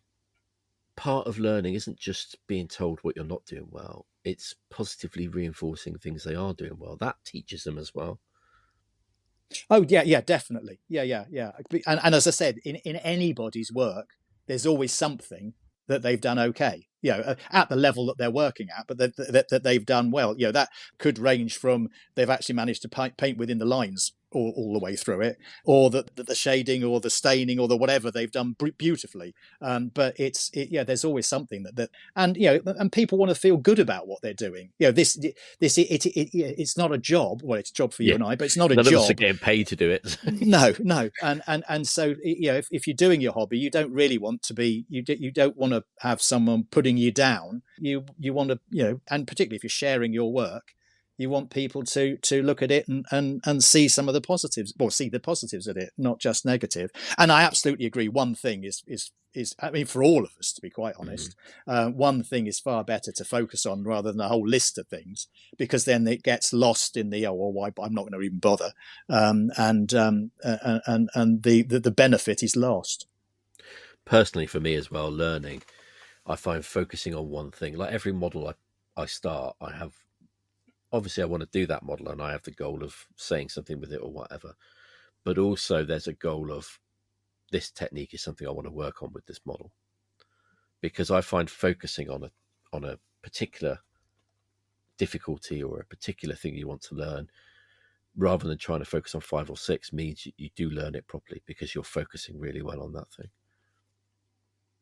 Speaker 1: Part of learning isn't just being told what you're not doing well. It's positively reinforcing things they are doing well. That teaches them as well.
Speaker 2: Oh yeah, definitely. Yeah. And as I said, in anybody's work, there's always something that they've done okay. At the level that they're working at, but that they've done well. That could range from they've actually managed to paint within the lines all the way through it, or the shading, or the staining, or the whatever they've done beautifully. But there's always something and people want to feel good about what they're doing. It's not a job. Well, it's a job for you
Speaker 1: Yeah.
Speaker 2: and I, but it's not a
Speaker 1: None of us are
Speaker 2: job.
Speaker 1: getting paid to do it.
Speaker 2: No. And so if you're doing your hobby, you don't really want to be. You don't want to have someone putting you down. You want to and particularly if you're sharing your work, you want people to look at it and see some of the positives, or see the positives of it, not just negative. And I absolutely agree. One thing is I mean, for all of us, to be quite honest, one thing is far better to focus on rather than a whole list of things, because then it gets lost in the why I'm not going to even bother, and the benefit is lost.
Speaker 1: Personally, for me as well, learning, I find focusing on one thing, like every model I start, I have, obviously I want to do that model and I have the goal of saying something with it or whatever, but also there's a goal of this technique is something I want to work on with this model, because I find focusing on a particular difficulty or a particular thing you want to learn, rather than trying to focus on 5 or 6, means you do learn it properly because you're focusing really well on that thing.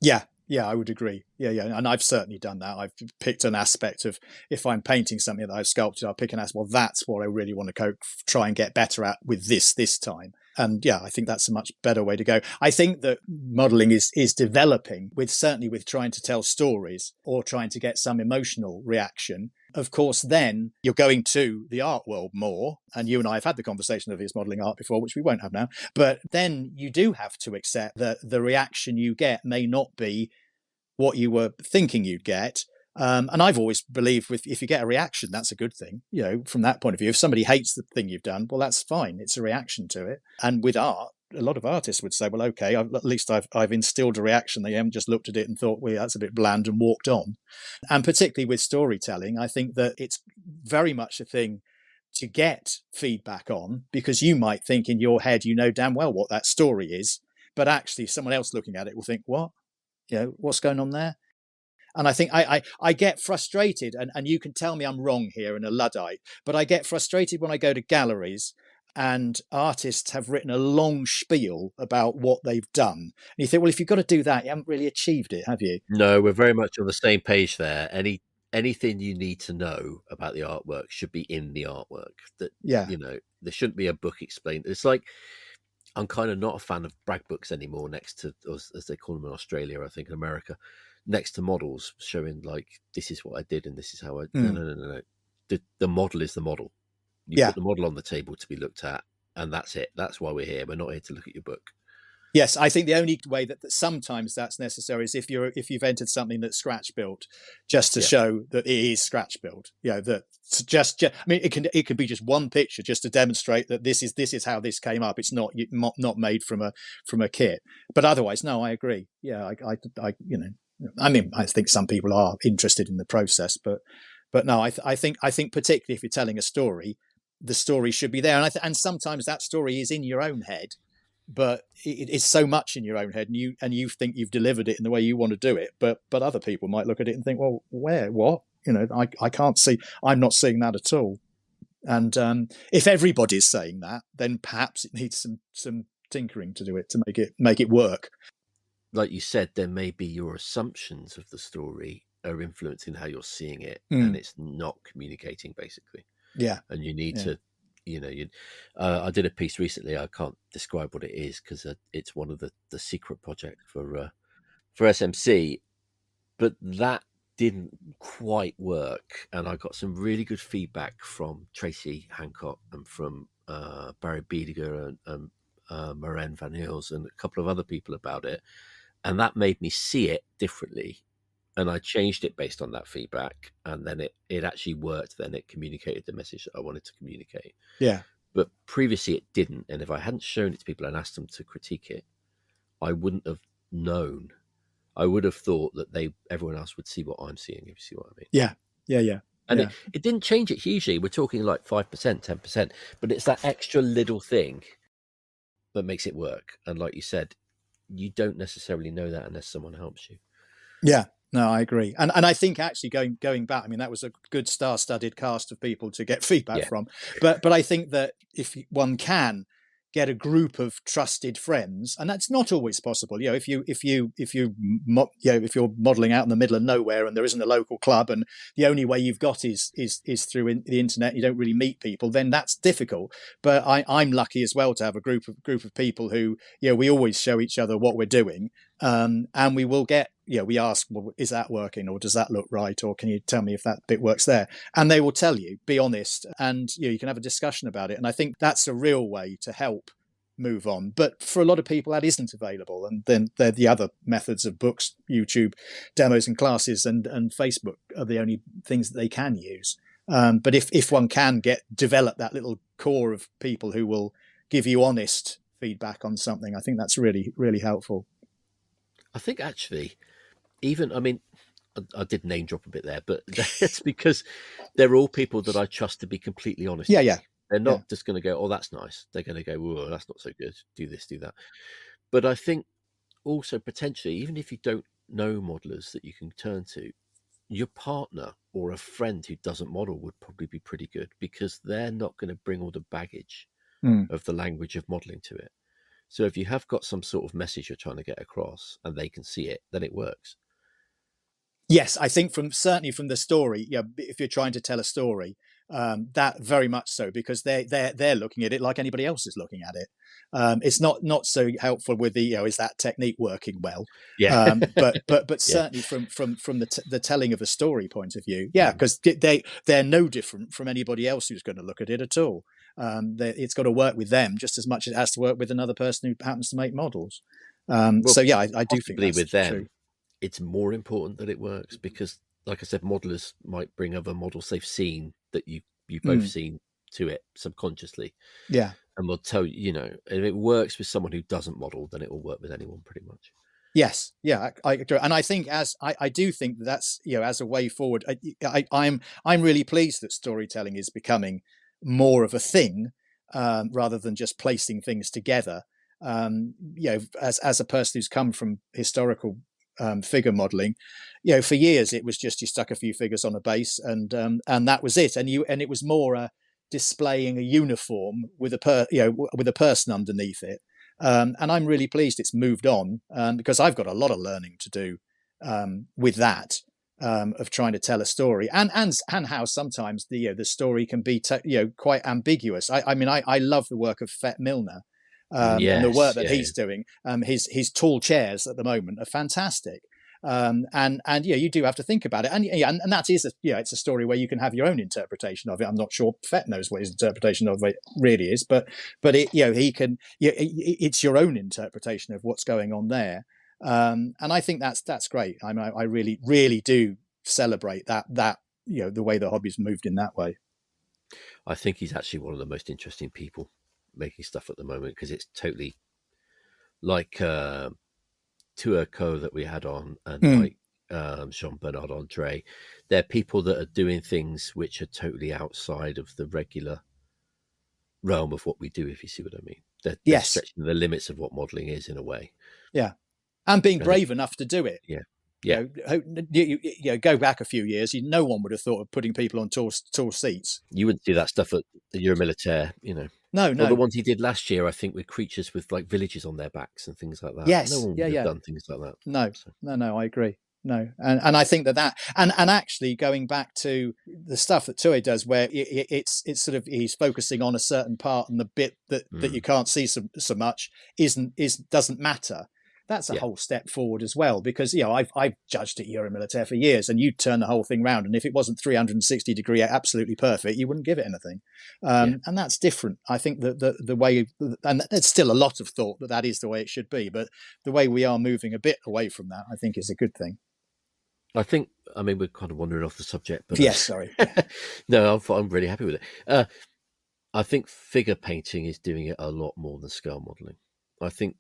Speaker 2: Yeah, I would agree. Yeah, and I've certainly done that. I've picked an aspect of, if I'm painting something that I've sculpted, I'll pick an aspect. Well, that's what I really want to try and get better at with this time. And yeah, I think that's a much better way to go. I think that modeling is developing certainly with trying to tell stories or trying to get some emotional reaction. Of course, then you're going to the art world more. And you and I have had the conversation of is modeling art before, which we won't have now. But then you do have to accept that the reaction you get may not be what you were thinking you'd get. And I've always believed if you get a reaction, that's a good thing. From that point of view, if somebody hates the thing you've done, well, that's fine. It's a reaction to it. And with art, a lot of artists would say, well, okay, at least I've instilled a reaction. They haven't just looked at it and thought, well, that's a bit bland, and walked on. And particularly with storytelling, I think that it's very much a thing to get feedback on, because you might think in your head, damn well what that story is, but actually someone else looking at it will think, what? What's going on there? And I think I get frustrated, and you can tell me I'm wrong here and a Luddite, but I get frustrated when I go to galleries and artists have written a long spiel about what they've done. And you think, well, if you've got to do that, you haven't really achieved it, have you?
Speaker 1: No, we're very much on the same page there. Anything you need to know about the artwork should be in the artwork. That
Speaker 2: Yeah.
Speaker 1: There shouldn't be a book explained. It's like, I'm kind of not a fan of brag books anymore next to, as they call them in Australia, I think in America, next to models showing like, this is what I did and this is how I... No. The model is the model. You put the model on the table to be looked at, and that's it. That's why we're here. We're not here to look at your book.
Speaker 2: Yes, I think the only way that sometimes that's necessary is if you've entered something that's scratch built, just to show that it is scratch built. That just I mean, it can be just one picture just to demonstrate that this is how this came up. It's not made from a kit. But otherwise, no, I agree. Yeah, I mean, I think some people are interested in the process, but no, I think particularly if you're telling a story, the story should be there, and sometimes that story is in your own head. But it's so much in your own head, and you think you've delivered it in the way you want to do it, but other people might look at it and think, well, what? I can't see. I'm not seeing that at all. And if everybody's saying that, then perhaps it needs some tinkering to do it, to make it work.
Speaker 1: Like you said, there may be your assumptions of the story are influencing how you're seeing it, and it's not communicating basically.
Speaker 2: Yeah,
Speaker 1: and you need to. I did a piece recently. I can't describe what it is because it's one of the secret project for SMC, but that didn't quite work. And I got some really good feedback from Tracy Hancock and from Barry Biediger and Maren van Heels and a couple of other people about it, and that made me see it differently. And I changed it based on that feedback, and then it actually worked. Then it communicated the message that I wanted to communicate.
Speaker 2: Yeah.
Speaker 1: But previously it didn't. And if I hadn't shown it to people and asked them to critique it, I wouldn't have known. I would have thought that everyone else would see what I'm seeing, if you see what I mean.
Speaker 2: Yeah.
Speaker 1: And
Speaker 2: Yeah.
Speaker 1: it didn't change it hugely. We're talking like 5%, 10%, but it's that extra little thing that makes it work. And like you said, you don't necessarily know that unless someone helps you.
Speaker 2: Yeah, no, I agree, and I think actually going back, I mean, that was a good star-studded cast of people to get feedback
Speaker 1: Yeah.
Speaker 2: from. But I think that if one can get a group of trusted friends, and that's not always possible. You know, if you're modelling out in the middle of nowhere and there isn't a local club, and the only way you've got is through the internet, you don't really meet people, then that's difficult. But I'm lucky as well to have a group of people who, you know, we always show each other what we're doing. And we will get, you know, we ask, well, is that working, or does that look right, or can you tell me if that bit works there? And they will tell you, be honest, and you know, you can have a discussion about it. And I think that's a real way to help move on. But for a lot of people, that isn't available. And then there are the other methods of books, YouTube, demos and classes, and Facebook are the only things that they can use. But if one can develop that little core of people who will give you honest feedback on something, I think that's really, really helpful.
Speaker 1: I think actually, even, I mean, I did name drop a bit there, but that's because they're all people that I trust to be completely honest
Speaker 2: Yeah,
Speaker 1: with
Speaker 2: yeah,
Speaker 1: me. They're
Speaker 2: yeah.
Speaker 1: not just going to go, oh, that's nice. They're going to go, oh, that's not so good. Do this, do that. But I think also potentially, even if you don't know modelers that you can turn to, your partner or a friend who doesn't model would probably be pretty good, because they're not going to bring all the baggage
Speaker 2: Mm.
Speaker 1: of the language of modeling to it. So if you have got some sort of message you're trying to get across and they can see it, then it works.
Speaker 2: Yes, I think certainly from the story, yeah, if you're trying to tell a story, that very much so, because they're looking at it like anybody else is looking at it. It's not so helpful with the, you know, is that technique working well?
Speaker 1: Yeah.
Speaker 2: But
Speaker 1: Yeah.
Speaker 2: certainly from the telling of a story point of view, yeah, because they're no different from anybody else who's going to look at it at all. It's got to work with them just as much as it has to work with another person who happens to make models.
Speaker 1: Well,
Speaker 2: So yeah, I do think
Speaker 1: possibly
Speaker 2: that's
Speaker 1: with them,
Speaker 2: true.
Speaker 1: it's more important that it works because, like I said, modelers might bring other models they've seen that you've both
Speaker 2: Mm,
Speaker 1: seen to it subconsciously,
Speaker 2: yeah.
Speaker 1: and will tell you, you know, if it works with someone who doesn't model, then it will work with anyone pretty much.
Speaker 2: Yes, yeah, I agree, and I think I do think that's, you know, as a way forward. I'm really pleased that storytelling is becoming more of a thing, rather than just placing things together. You know, as a person who's come from historical figure modeling, you know, for years it was just you stuck a few figures on a base, and that was it, and it was more displaying a uniform with with a person underneath it. And I'm really pleased it's moved on, because I've got a lot of learning to do with that, of trying to tell a story, and how sometimes the story can be quite ambiguous. I mean, I love the work of Fett Milner, and the work
Speaker 1: Yes,
Speaker 2: that
Speaker 1: yeah, yeah.
Speaker 2: he's doing. His tall chairs at the moment are fantastic. And yeah, you do have to think about it, and yeah, and that is it's a story where you can have your own interpretation of it. I'm not sure Fett knows what his interpretation of it really is, but it, you know, he can, it's your own interpretation of what's going on there. And I think that's great. I really, really do celebrate that, you know, the way the hobby's moved in that way.
Speaker 1: I think he's actually one of the most interesting people making stuff at the moment, because it's totally like Tua Co that we had on, and
Speaker 2: Mm.
Speaker 1: like Jean Bernard Andre. They're people that are doing things which are totally outside of the regular realm of what we do, if you see what I mean. They're
Speaker 2: Yes,
Speaker 1: stretching the limits of what modeling is in a way.
Speaker 2: yeah, and being
Speaker 1: And it,
Speaker 2: brave enough to do it.
Speaker 1: yeah,
Speaker 2: You
Speaker 1: yeah,
Speaker 2: know, go back a few years, no one would have thought of putting people on tall seats.
Speaker 1: you wouldn't do that stuff at the Euromilitaire, you know.
Speaker 2: No,
Speaker 1: Or the
Speaker 2: no.
Speaker 1: ones he did last year, I think, with creatures with like villages on their backs and things like that. No
Speaker 2: Yes,
Speaker 1: one
Speaker 2: yeah,
Speaker 1: would have
Speaker 2: yeah.
Speaker 1: done things like that.
Speaker 2: No,
Speaker 1: So,
Speaker 2: no, I agree. No, and I think that and actually going back to the stuff that Tue does, where it's sort of he's focusing on a certain part, and the bit that you can't see so much doesn't matter. That's a
Speaker 1: yeah,
Speaker 2: whole step forward as well, because I've judged at Euromilitaire for years, and you turn the whole thing round, and if it wasn't 360-degree absolutely perfect, you wouldn't give it anything.
Speaker 1: yeah.
Speaker 2: And that's different. I think that the way, and there's still a lot of thought that is the way it should be, but the way we are moving a bit away from that, I think, is a good thing.
Speaker 1: I think, I mean, we're kind of wandering off the subject, but
Speaker 2: Yes, sorry.
Speaker 1: no, I'm really happy with it. I think figure painting is doing it a lot more than scale modeling. I think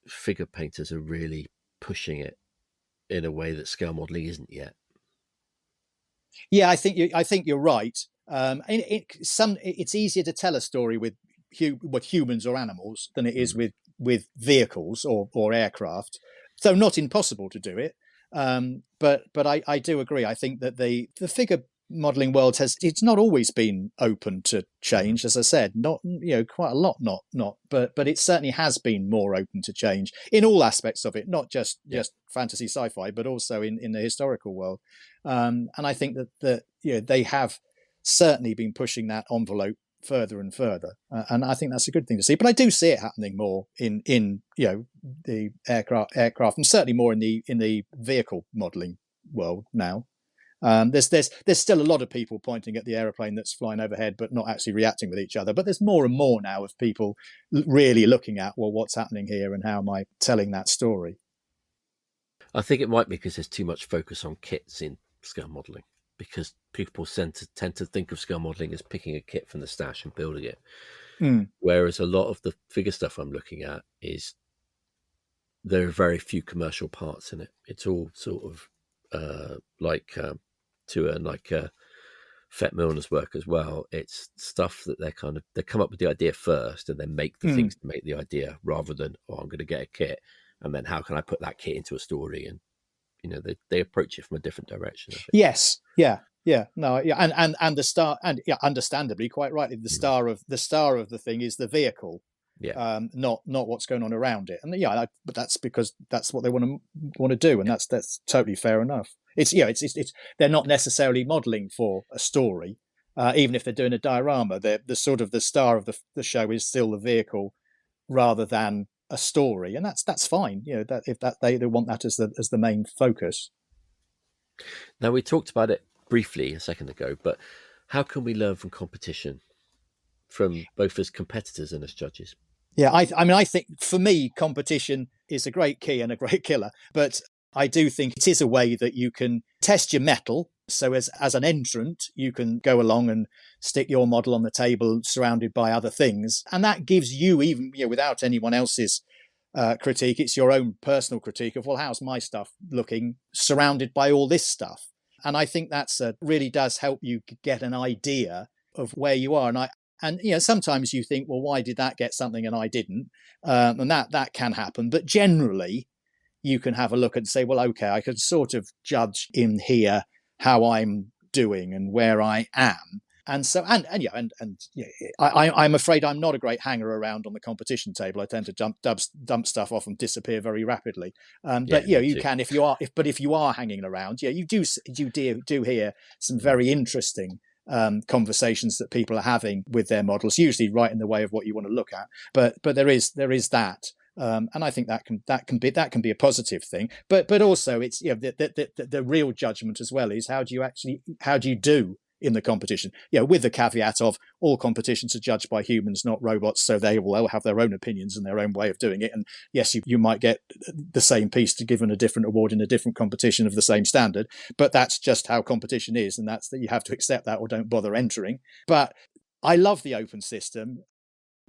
Speaker 1: figure painters are really pushing it in a way that scale modeling isn't yet.
Speaker 2: Yeah, I think you're right. It's easier to tell a story with humans or animals than it is
Speaker 1: Mm.
Speaker 2: with vehicles or aircraft. So not impossible to do it, but I do agree. I think that the figure modeling world it's not always been open to
Speaker 1: Mhm.
Speaker 2: change, as I said, not quite a lot, not but it certainly has been more open to change in all aspects of it, not
Speaker 1: Yeah.
Speaker 2: just fantasy sci-fi, but also in the historical world. And I think that they have certainly been pushing that envelope further and further, and I think that's a good thing to see. But I do see it happening more in the aircraft, and certainly more in the vehicle modelling world now. There's still a lot of people pointing at the aeroplane that's flying overhead, but not actually reacting with each other. But there's more and more now of people really looking at, well, what's happening here, and how am I telling that story?
Speaker 1: I think it might be because there's too much focus on kits in scale modelling, because people tend to think of scale modelling as picking a kit from the stash and building it.
Speaker 2: Mm.
Speaker 1: Whereas a lot of the figure stuff I'm looking at is there are very few commercial parts in it. It's all sort of like to earn like Fet Milner's work as well. It's stuff that they come up with the idea first and then make the
Speaker 2: Mm.
Speaker 1: things to make the idea, rather than, oh, I'm going to get a kit and then how can I put that kit into a story? And they approach it from a different direction, I think.
Speaker 2: Yes, yeah, no, yeah, and the star, and yeah, understandably, quite rightly,
Speaker 1: Mm.
Speaker 2: the star of the thing is the vehicle,
Speaker 1: Yeah,
Speaker 2: not what's going on around it. And yeah, but that's because that's what they want to do, and
Speaker 1: yeah,
Speaker 2: that's totally fair enough. It's they're not necessarily modelling for a story, even if they're doing a diorama. The sort of the star of the show is still the vehicle rather than a story, and that's fine. That if that they want that as the main focus.
Speaker 1: now we talked about it briefly a second ago, but how can we learn from competition, from both as competitors and as judges?
Speaker 2: Yeah, I mean, I think for me, competition is a great key and a great killer. But I do think it is a way that you can test your mettle. So as an entrant, you can go along and stick your model on the table, surrounded by other things, and that gives you, even without anyone else's critique, it's your own personal critique of, well, how's my stuff looking surrounded by all this stuff? And I think that's really does help you get an idea of where you are. And sometimes you think, well, why did that get something and I didn't? And that can happen. But generally, you can have a look and say, well, okay, I can sort of judge in here how I'm doing and where I am. And so, and yeah, I'm afraid I'm not a great hanger around on the competition table. I tend to dump stuff off and disappear very rapidly.
Speaker 1: Yeah,
Speaker 2: But
Speaker 1: me
Speaker 2: you
Speaker 1: too.
Speaker 2: can, if you are hanging around, you do hear some
Speaker 1: Mm.
Speaker 2: very interesting conversations that people are having with their models, usually right in the way of what you want to look at. But there is that. And I think that can be a positive thing, but also it's the real judgment as well is how do you do in the competition, with the caveat of all competitions are judged by humans, not robots, so they will have their own opinions and their own way of doing it. And yes, you might get the same piece to given a different award in a different competition of the same standard, but that's just how competition is, and that's that you have to accept that or don't bother entering. But I love the open system.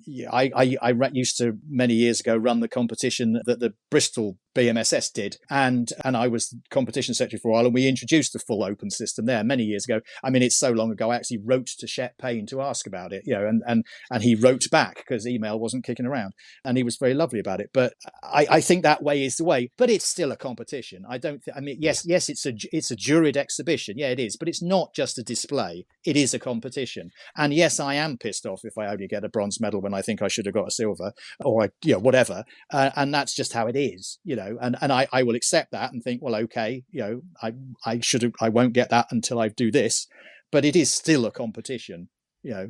Speaker 2: Yeah, I used to many years ago run the competition that the Bristol BMSS did, and I was competition secretary for a while, and we introduced the full open system there many years ago. I mean, it's so long ago. I actually wrote to Shep Payne to ask about it, and he wrote back because email wasn't kicking around, and he was very lovely about it. But I think that way is the way, but it's still a competition. I don't. I mean,
Speaker 1: Yeah.
Speaker 2: yes, it's a juried exhibition. Yeah, it is, but it's not just a display. It is a competition. And yes, I am pissed off if I only get a bronze medal when I think I should have got a silver, or whatever. And that's just how it is, And I will accept that and think, well, okay, I won't get that until I do this, but it is still a competition.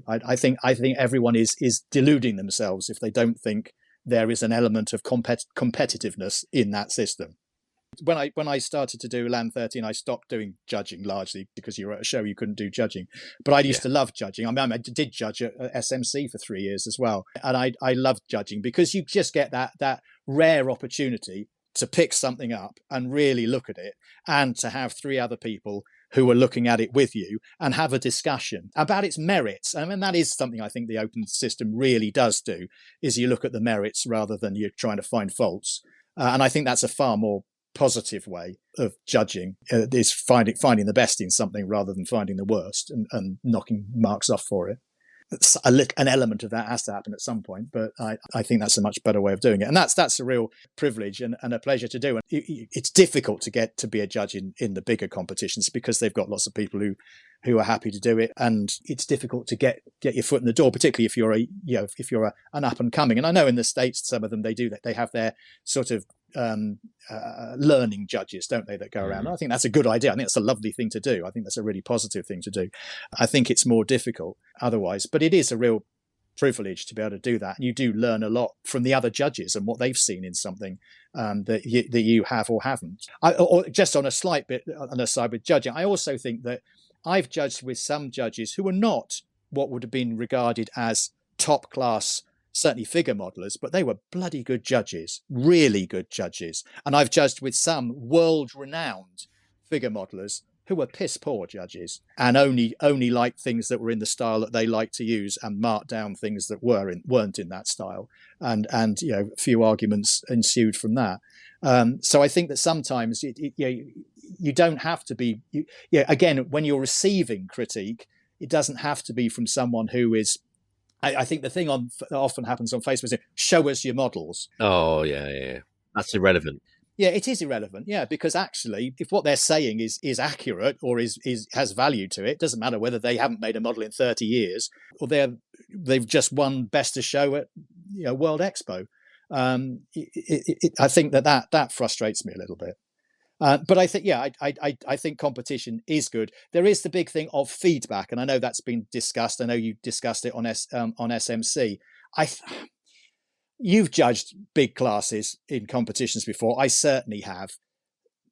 Speaker 2: I think everyone is deluding themselves if they don't think there is an element of competitiveness in that system. When I started to do Land 13, I stopped doing judging largely because you were at a show, you couldn't do judging. But I used
Speaker 1: Yeah.
Speaker 2: to love judging. I mean, I did judge at SMC for 3 years as well, and I loved judging because you just get that rare opportunity to pick something up and really look at it, and to have three other people who are looking at it with you and have a discussion about its merits. I mean, that is something I think the open system really does do, is you look at the merits rather than you're trying to find faults. And I think that's a far more positive way of judging is finding the best in something rather than finding the worst and knocking marks off for it. An element of that has to happen at some point, but I think that's a much better way of doing it, and that's a real privilege and a pleasure to do. And it's difficult to get to be a judge in the bigger competitions because they've got lots of people who are happy to do it, and it's difficult to get your foot in the door, particularly if you're an up and coming. And I know in the States some of them they do that. They have their sort of learning judges, don't they, that go around. And I think that's a good idea. I think that's a lovely thing to do. I think that's a really positive thing to do. I think it's more difficult otherwise, but it is a real privilege to be able to do that. And you do learn a lot from the other judges and what they've seen in something that you have or haven't. Or just on a slight bit on the side with judging, I also think that I've judged with some judges who are not what would have been regarded as top class, certainly figure modelers, but they were bloody good judges, really good judges. And I've judged with some world-renowned figure modelers who were piss poor judges and only liked things that were in the style that they like to use and marked down things that weren't in that style. And a few arguments ensued from that. So I think that sometimes you don't have to be. Again, when you're receiving critique, it doesn't have to be from someone who is. I think the thing that often happens on Facebook is show us your models.
Speaker 1: Oh yeah, that's irrelevant.
Speaker 2: Yeah, it is irrelevant. Yeah, because actually, if what they're saying is accurate or has value to it, it doesn't matter whether they haven't made a model in 30 years or they've just won best of show at World Expo. I think that frustrates me a little bit. But I think, I think competition is good. There is the big thing of feedback, and I know that's been discussed. I know you discussed it on SMC. You've judged big classes in competitions before. I certainly have.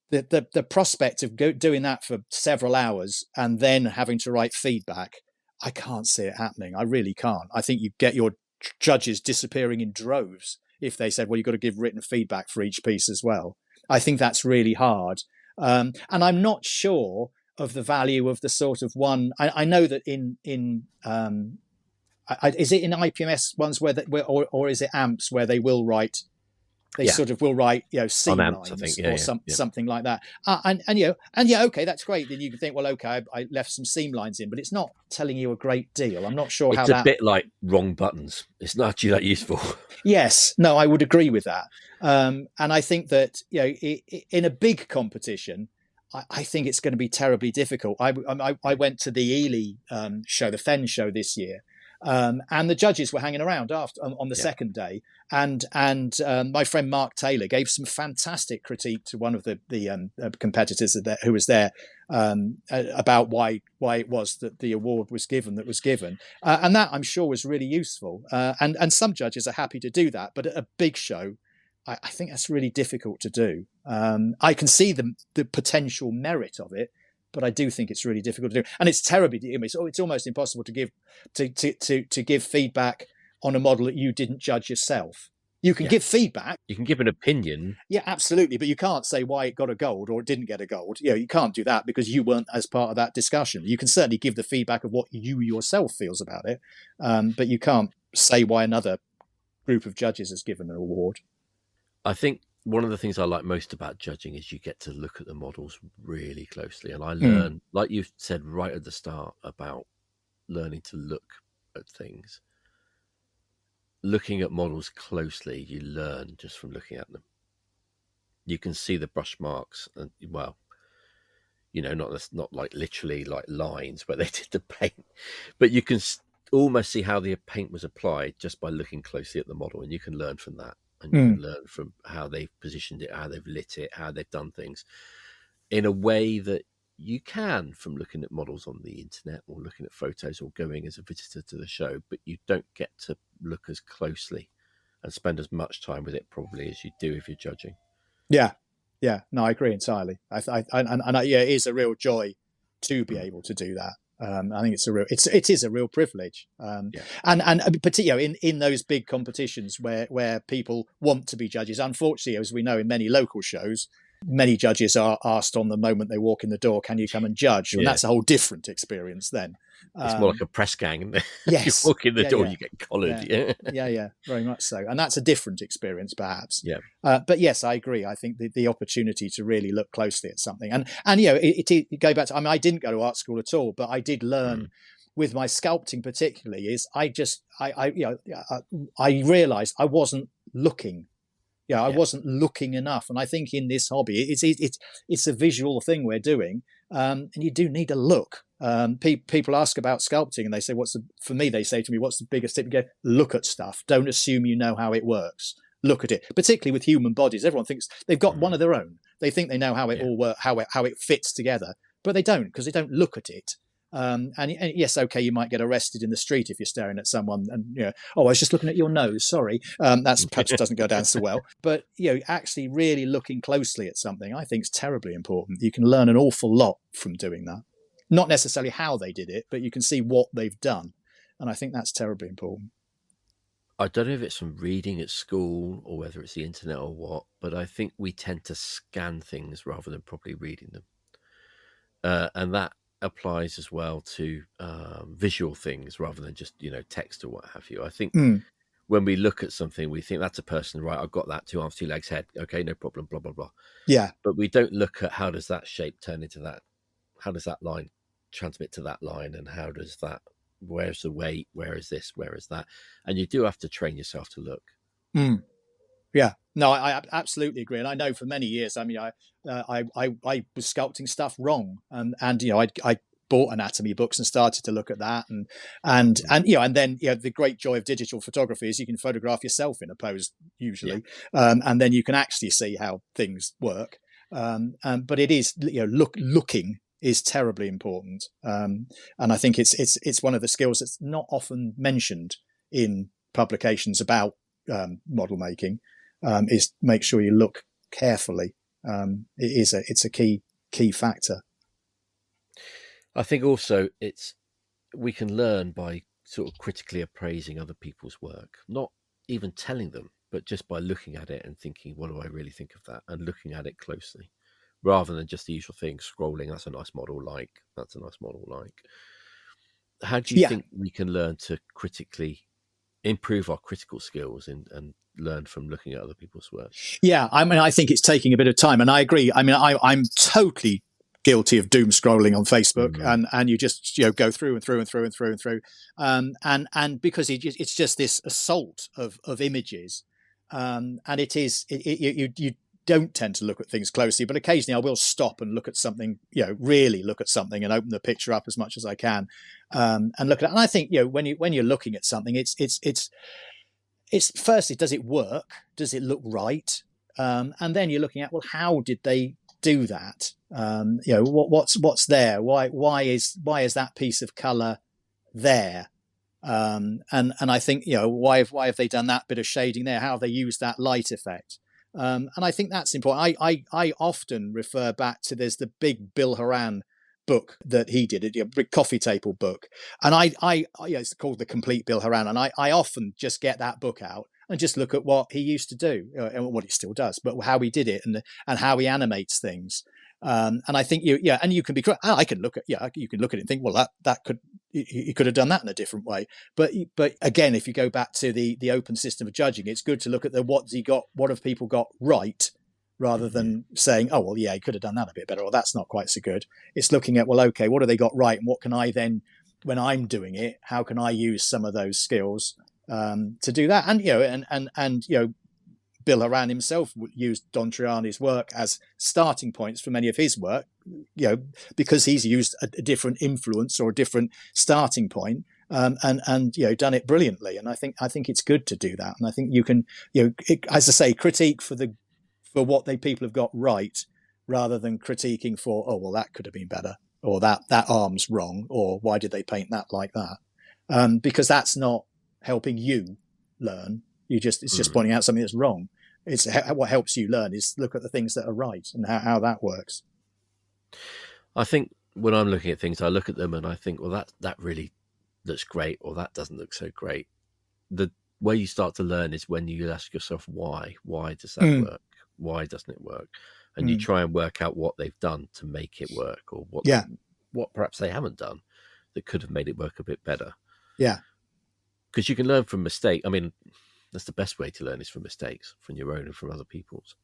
Speaker 2: The prospect of doing that for several hours and then having to write feedback, I can't see it happening. I really can't. I think you get your judges disappearing in droves if they said, well, you've got to give written feedback for each piece as well. I think that's really hard. And I'm not sure of the value of the sort of one. I know that is it in IPMS ones or is it AMPS where they will write? They sort of will write, seam
Speaker 1: AMPS,
Speaker 2: lines,
Speaker 1: I think.
Speaker 2: or something like that. Okay, that's great. Then you can think, well, okay, I left some seam lines in, but it's not telling you a great deal. I'm not sure
Speaker 1: it's a bit like wrong buttons. It's not actually that useful. Yes,
Speaker 2: no, I would agree with that. And I think that in a big competition, I think it's going to be terribly difficult. I went to the Ely show, the Fen show this year. And the judges were hanging around on the second day, and my friend Mark Taylor gave some fantastic critique to one of the competitors who was there about why it was that the award was given and that I'm sure was really useful. And some judges are happy to do that, but at a big show, I think that's really difficult to do. I can see the potential merit of it, but I do think it's really difficult to do, and it's terribly. It's almost impossible to give feedback on a model that you didn't judge yourself. You can give feedback.
Speaker 1: You can give an opinion.
Speaker 2: Yeah, absolutely, but you can't say why it got a gold or it didn't get a gold. You can't do that because you weren't as part of that discussion. You can certainly give the feedback of what you yourself feels about it, but you can't say why another group of judges has given an award.
Speaker 1: I think one of the things I like most about judging is you get to look at the models really closely. And I learn, like you said right at the start, about learning to look at things. Looking at models closely, you learn just from looking at them. You can see the brush marks and, well, not like literally like lines where they did the paint, but you can almost see how the paint was applied just by looking closely at the model, and you can learn from that. And you can learn from how they've positioned it, how they've lit it, how they've done things in a way that you can from looking at models on the internet or looking at photos or going as a visitor to the show, but you don't get to look as closely and spend as much time with it probably as you do if you're judging.
Speaker 2: Yeah. No, I agree entirely. It is a real joy to be able to do that. I think it is a real privilege, and particularly in those big competitions where people want to be judges. Unfortunately, as we know, in many local shows, Many judges are asked on the moment they walk in the door, can you come and judge? And that's a whole different experience then.
Speaker 1: It's more like a press gang, isn't it?
Speaker 2: Yes.
Speaker 1: You walk in the door, you get collared.
Speaker 2: Yeah, very much so. And that's a different experience, perhaps.
Speaker 1: Yeah.
Speaker 2: But yes, I agree. I think the opportunity to really look closely at something, and it go back to, I mean, I didn't go to art school at all, but I did learn with my sculpting particularly, is I realized I wasn't looking. I wasn't looking enough. And I think in this hobby, it's a visual thing we're doing. And you do need to look. People ask about sculpting and they say, for me, they say to me, what's the biggest tip? You go, look at stuff. Don't assume you know how it works. Look at it, particularly with human bodies. Everyone thinks they've got one of their own. They think they know how it all works, how it fits together, but they don't, because they don't look at it. And yes, okay, you might get arrested in the street if you're staring at someone and, I was just looking at your nose, sorry. That's perhaps doesn't go down so well. But, actually really looking closely at something, I think is terribly important. You can learn an awful lot from doing that. Not necessarily how they did it, but you can see what they've done. And I think that's terribly important.
Speaker 1: I don't know if it's from reading at school or whether it's the internet or what, but I think we tend to scan things rather than properly reading them. And that applies as well to visual things rather than just text or what have you. I think when we look at something, we think that's a person, right? I've got that, 2 arms, 2 legs, head, okay, no problem, blah blah blah.
Speaker 2: Yeah,
Speaker 1: but we don't look at how does that shape turn into that, how does that line transmit to that line, and how does that, where's the weight, where is this, where is that, and you do have to train yourself to look.
Speaker 2: Yeah, no, I absolutely agree, and I know for many years. I mean, I was sculpting stuff wrong, and I bought anatomy books and started to look at that, and then the great joy of digital photography is you can photograph yourself in a pose usually, and then you can actually see how things work. But it is looking is terribly important, and I think it's one of the skills that's not often mentioned in publications about model making. Is make sure you look carefully. It's a key factor.
Speaker 1: I think also we can learn by sort of critically appraising other people's work, not even telling them, but just by looking at it and thinking, what do I really think of that? And looking at it closely, rather than just the usual thing, scrolling, that's a nice model, that's a nice model, How do you think we can learn to critically improve our critical skills and learn from looking at other people's work?
Speaker 2: Yeah, I mean, I think it's taking a bit of time, and I agree. I mean, I'm totally guilty of doom scrolling on Facebook, and you just go through and through, and because it's just this assault of images, and you don't tend to look at things closely, but occasionally I will stop and look at something, really look at something and open the picture up as much as I can, and look at it. And I think when you're looking at something, it's firstly, does it work? Does it look right? And then you're looking at, well, how did they do that? What's there? Why is that piece of colour there? And I think why have they done that bit of shading there? How have they used that light effect? And I think that's important. I often refer back to, there's the big Bill Horan book that he did, a big coffee table book, and it's called The Complete Bill Horan, and I often just get that book out and just look at what he used to do, and what he still does, but how he did it and how he animates things. And I think and you can be. I can look at you can look at it and think, well, that could, you could have done that in a different way. But again, if you go back to the open system of judging, it's good to look at what have people got right, rather than saying, oh, well, yeah, he could have done that a bit better, or that's not quite so good. It's looking at, well, okay, what have they got right, and what can I then, when I'm doing it, how can I use some of those skills to do that? And Bill Horan himself used Don Triani's work as starting points for many of his work, because he's used a different influence or a different starting point, and done it brilliantly. And I think it's good to do that. And I think you can, as I say, critique for what people have got right, rather than critiquing for, oh, well, that could have been better, or that arm's wrong, or why did they paint that like that? Because that's not helping you learn. It's just pointing out something that's wrong. It's what helps you learn is look at the things that are right and how that works.
Speaker 1: I think when I'm looking at things, I look at them and I think, well, that really looks great, or that doesn't look so great. The way you start to learn is when you ask yourself why. Why does that work? Why doesn't it work? and you try and work out what they've done to make it work, or what perhaps they haven't done that could have made it work a bit better.
Speaker 2: Yeah.
Speaker 1: Because you can learn from mistakes. I mean, that's the best way to learn, is from mistakes, from your own and from other people's.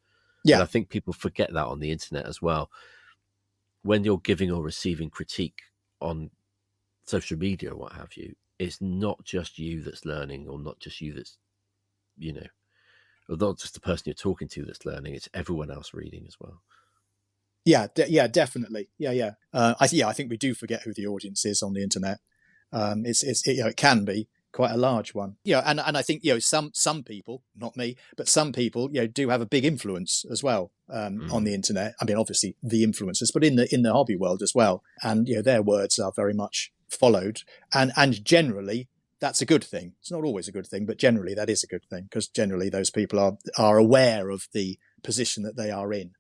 Speaker 2: Yeah.
Speaker 1: And I think people forget that on the internet as well. When you're giving or receiving critique on social media or what have you, it's not just you that's learning, or not just you that's, or not just the person you're talking to that's learning. It's everyone else reading as well.
Speaker 2: Yeah, definitely. Yeah. I think we do forget who the audience is on the internet. It can be quite a large one. And I think some people, not me, but some people do have a big influence as well on the internet. I mean, obviously the influencers, but in the hobby world as well. And their words are very much followed, and generally that's a good thing. It's not always a good thing, but generally that is a good thing, because generally those people are aware of the position that they are in,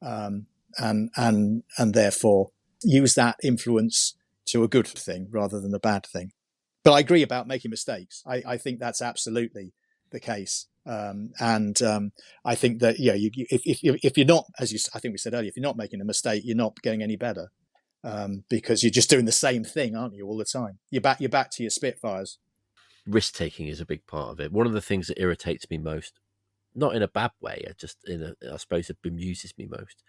Speaker 2: and therefore use that influence to a good thing rather than a bad thing. But I agree about making mistakes. I think that's absolutely the case. And I think that if you're not, I think we said earlier, if you're not making a mistake, you're not getting any better, because you're just doing the same thing, aren't you, all the time? You're back to your Spitfires.
Speaker 1: Risk taking is a big part of it. One of the things that irritates me most, not in a bad way, I suppose it bemuses me most,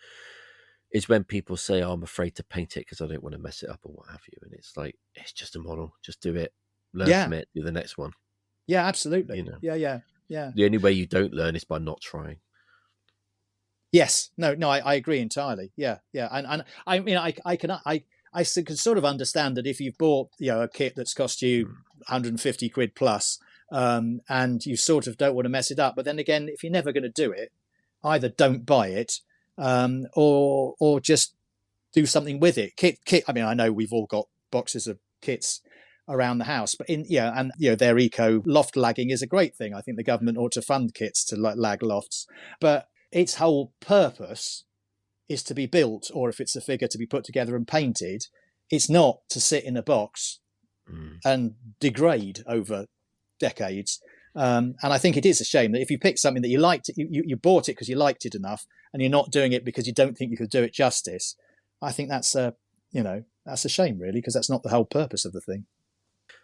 Speaker 1: is when people say, "Oh, I'm afraid to paint it because I don't want to mess it up," or what have you. And it's like, it's just a model. Just do it. Learn from it. Do the next one.
Speaker 2: Yeah, absolutely. Yeah.
Speaker 1: The only way you don't learn is by not trying.
Speaker 2: Yes. No, I agree entirely. Yeah. And I mean, I can sort of understand that if you've bought, a kit that's cost you 150 quid plus, and you sort of don't want to mess it up. But then again, if you're never going to do it, either don't buy it, or just do something with it. Kit. I mean, I know we've all got boxes of kits around the house, but their eco loft lagging is a great thing. I think the government ought to fund kits to lag lofts, but its whole purpose is to be built, or if it's a figure, to be put together and painted. It's not to sit in a box and degrade over decades. And I think it is a shame that if you pick something that you liked, you bought it because you liked it enough, and you're not doing it because you don't think you could do it justice. I think that's that's a shame, really, because that's not the whole purpose of the thing.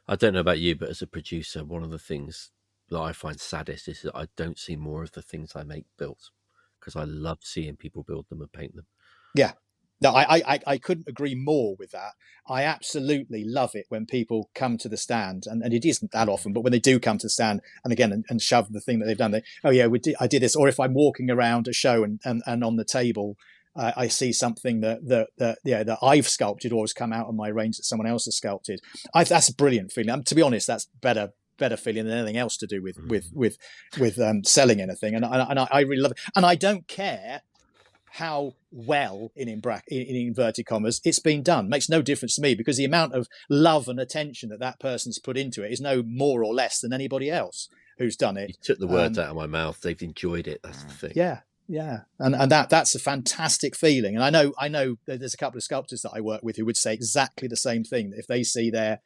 Speaker 1: I don't know about you, but as a producer, one of the things that I find saddest is that I don't see more of the things I make built, because I love seeing people build them and paint them. Yeah.
Speaker 2: No, I couldn't agree more with that. I absolutely love it when people come to the stand, and it isn't that often, but when they do come to the stand and again and shove the thing that they've done, I did this. Or if I'm walking around a show and on the table, I see something that I've sculpted or has come out of my range that someone else has sculpted. That's a brilliant feeling. To be honest, that's better feeling than anything else to do with selling anything. And I really love it. And I don't care how well, in inverted commas, it's been done. Makes no difference to me, because the amount of love and attention that person's put into it is no more or less than anybody else who's done it.
Speaker 1: You took the words out of my mouth. They've enjoyed it. That's the thing.
Speaker 2: Yeah. And that's a fantastic feeling. And I know there's a couple of sculptors that I work with who would say exactly the same thing. If they see the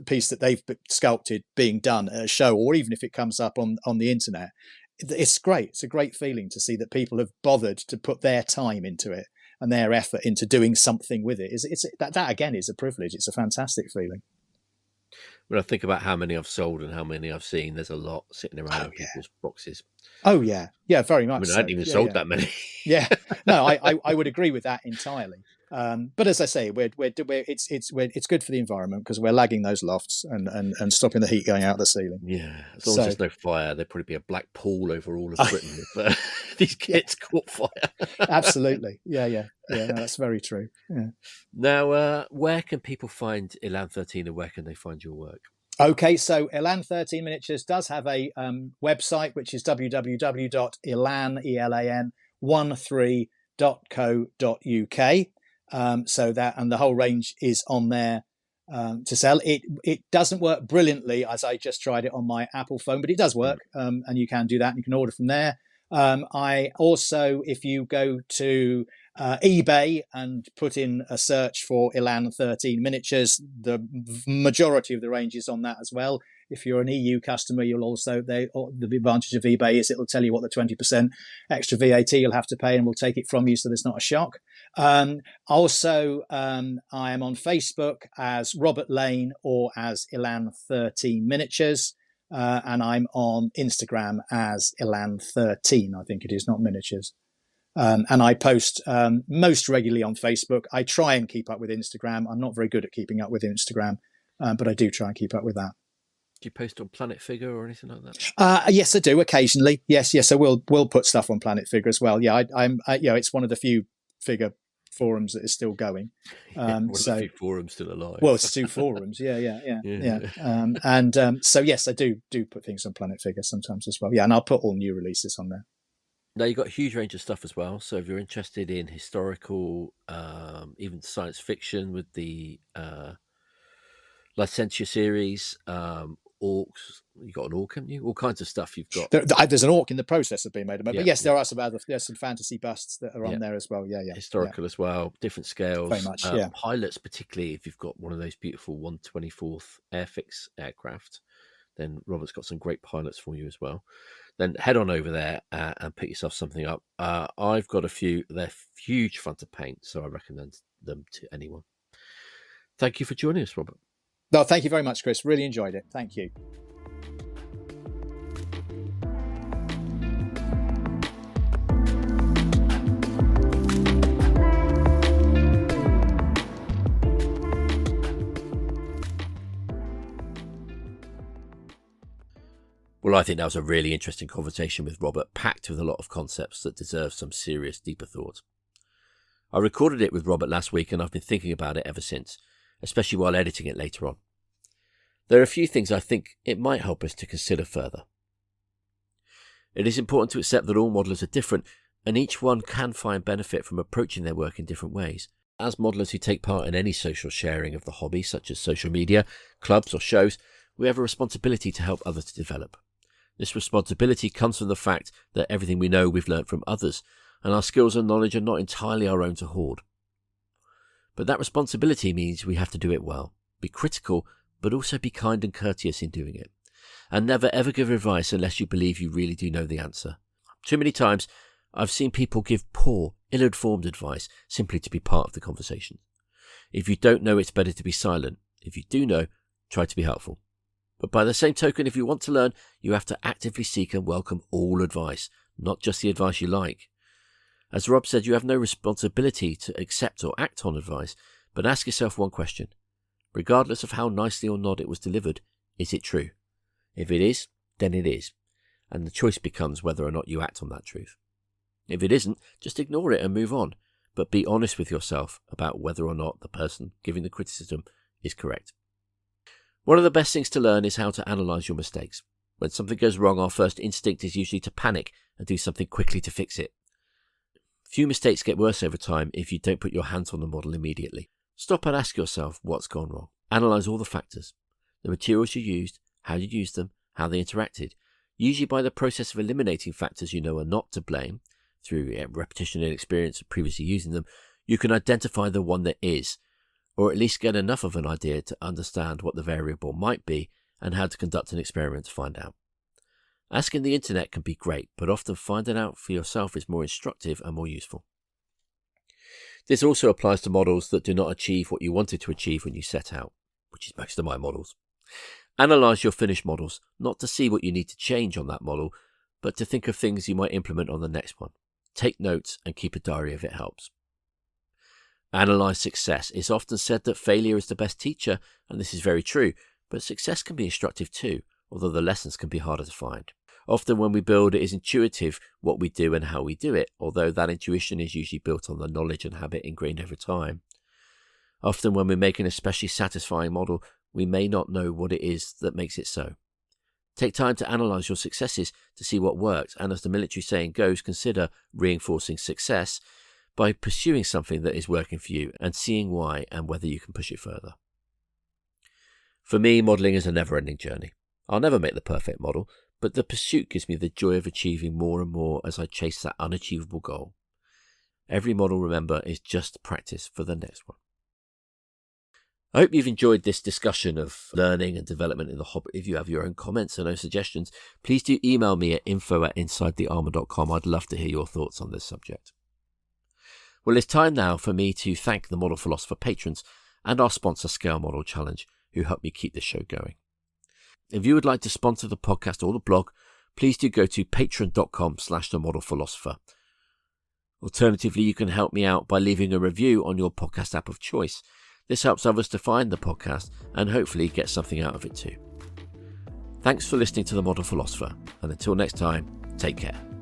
Speaker 2: piece that they've sculpted being done at a show, or even if it comes up on the internet, it's great. It's a great feeling to see that people have bothered to put their time into it and their effort into doing something with it. That again is a privilege. It's a fantastic feeling.
Speaker 1: When I think about how many I've sold and how many I've seen, there's a lot sitting around in people's boxes.
Speaker 2: Oh yeah, very much.
Speaker 1: I haven't even sold that many.
Speaker 2: Yeah, no, I would agree with that entirely. But as I say, it's good for the environment, because we're lagging those lofts and stopping the heat going out of the ceiling.
Speaker 1: Yeah, as long as there's no fire, there'd probably be a black pool over all of Britain if these kits caught fire.
Speaker 2: Absolutely, yeah. No, that's very true. Yeah.
Speaker 1: Now, where can people find Elan 13, and where can they find your work?
Speaker 2: Okay, so Elan 13 Miniatures does have a website, which is www.elan13.co.uk. So that, and the whole range is on there to sell. It doesn't work brilliantly, as I just tried it on my Apple phone, but it does work, and you can do that, and you can order from there. I also, if you go to eBay and put in a search for Elan 13 miniatures. The majority of the range is on that as well. If you're an EU customer, you'll also, the advantage of eBay is it'll tell you what the 20% extra VAT you'll have to pay, and we'll take it from you, so there's not a shock. Also, I am on Facebook as Robert Lane or as Elan 13 Miniatures. And I'm on Instagram as Elan 13, I think it is, not miniatures. And I post most regularly on Facebook. I try and keep up with Instagram. I'm not very good at keeping up with Instagram, but I do try and keep up with that.
Speaker 1: Do you post on Planet Figure or anything like that?
Speaker 2: Yes, I do occasionally. Yes, I will put stuff on Planet Figure as well. Yeah, it's one of the few figure forums that is still going.
Speaker 1: A few forums still alive.
Speaker 2: Well, it's 2 forums. Yeah. So yes, I do put things on Planet Figure sometimes as well. Yeah, and I'll put all new releases on there.
Speaker 1: Now, you've got a huge range of stuff as well. So if you're interested in historical, even science fiction with the Licentia series, orcs, you got an orc, haven't you? All kinds of stuff you've got.
Speaker 2: There's an orc in the process of being made. But yes, there are there's some fantasy busts that are on there as well. Yeah.
Speaker 1: Historical as well, different scales.
Speaker 2: Very much,
Speaker 1: Pilots, particularly if you've got one of those beautiful 1/24th Airfix aircraft, then Robert's got some great pilots for you as well. Then head on over there and pick yourself something up. I've got a few. They're huge fun to paint, so I recommend them to anyone. Thank you for joining us, Robert.
Speaker 2: No, thank you very much, Chris. Really enjoyed it. Thank you.
Speaker 1: Well, I think that was a really interesting conversation with Robert, packed with a lot of concepts that deserve some serious, deeper thought. I recorded it with Robert last week, and I've been thinking about it ever since, especially while editing it later on. There are a few things I think it might help us to consider further. It is important to accept that all modelers are different, and each one can find benefit from approaching their work in different ways. As modelers who take part in any social sharing of the hobby, such as social media, clubs or shows, we have a responsibility to help others to develop. This responsibility comes from the fact that everything we know we've learnt from others, and our skills and knowledge are not entirely our own to hoard. But that responsibility means we have to do it well, be critical, but also be kind and courteous in doing it, and never ever give advice unless you believe you really do know the answer. Too many times I've seen people give poor, ill-informed advice simply to be part of the conversation. If you don't know, it's better to be silent. If you do know, try to be helpful. But by the same token, if you want to learn, you have to actively seek and welcome all advice, not just the advice you like. As Rob said, you have no responsibility to accept or act on advice, but ask yourself one question. Regardless of how nicely or not it was delivered, is it true? If it is, then it is, and the choice becomes whether or not you act on that truth. If it isn't, just ignore it and move on, but be honest with yourself about whether or not the person giving the criticism is correct. One of the best things to learn is how to analyse your mistakes. When something goes wrong, our first instinct is usually to panic and do something quickly to fix it. Few mistakes get worse over time if you don't put your hands on the model immediately. Stop and ask yourself what's gone wrong. Analyse all the factors, the materials you used, how you used them, how they interacted. Usually by the process of eliminating factors you know are not to blame, through repetition and experience of previously using them, you can identify the one that is, or at least get enough of an idea to understand what the variable might be and how to conduct an experiment to find out. Asking the internet can be great, but often finding out for yourself is more instructive and more useful. This also applies to models that do not achieve what you wanted to achieve when you set out, which is most of my models. Analyse your finished models, not to see what you need to change on that model, but to think of things you might implement on the next one. Take notes and keep a diary if it helps. Analyse success. It's often said that failure is the best teacher, and this is very true, but success can be instructive too, although the lessons can be harder to find. Often when we build, it is intuitive what we do and how we do it, although that intuition is usually built on the knowledge and habit ingrained over time. Often when we make an especially satisfying model, we may not know what it is that makes it so. Take time to analyse your successes to see what works, and as the military saying goes, consider reinforcing success by pursuing something that is working for you and seeing why and whether you can push it further. For me, modelling is a never-ending journey. I'll never make the perfect model, but the pursuit gives me the joy of achieving more and more as I chase that unachievable goal. Every model, remember, is just practice for the next one. I hope you've enjoyed this discussion of learning and development in the hobby. If you have your own comments and no suggestions, please do email me at info@insidethearmour.com. I'd love to hear your thoughts on this subject. Well, it's time now for me to thank the Model Philosopher patrons and our sponsor, Scale Model Challenge, who help me keep this show going. If you would like to sponsor the podcast or the blog, please do go to patreon.com/themodelphilosopher. Alternatively, you can help me out by leaving a review on your podcast app of choice. This helps others to find the podcast and hopefully get something out of it too. Thanks for listening to The Model Philosopher, and until next time, take care.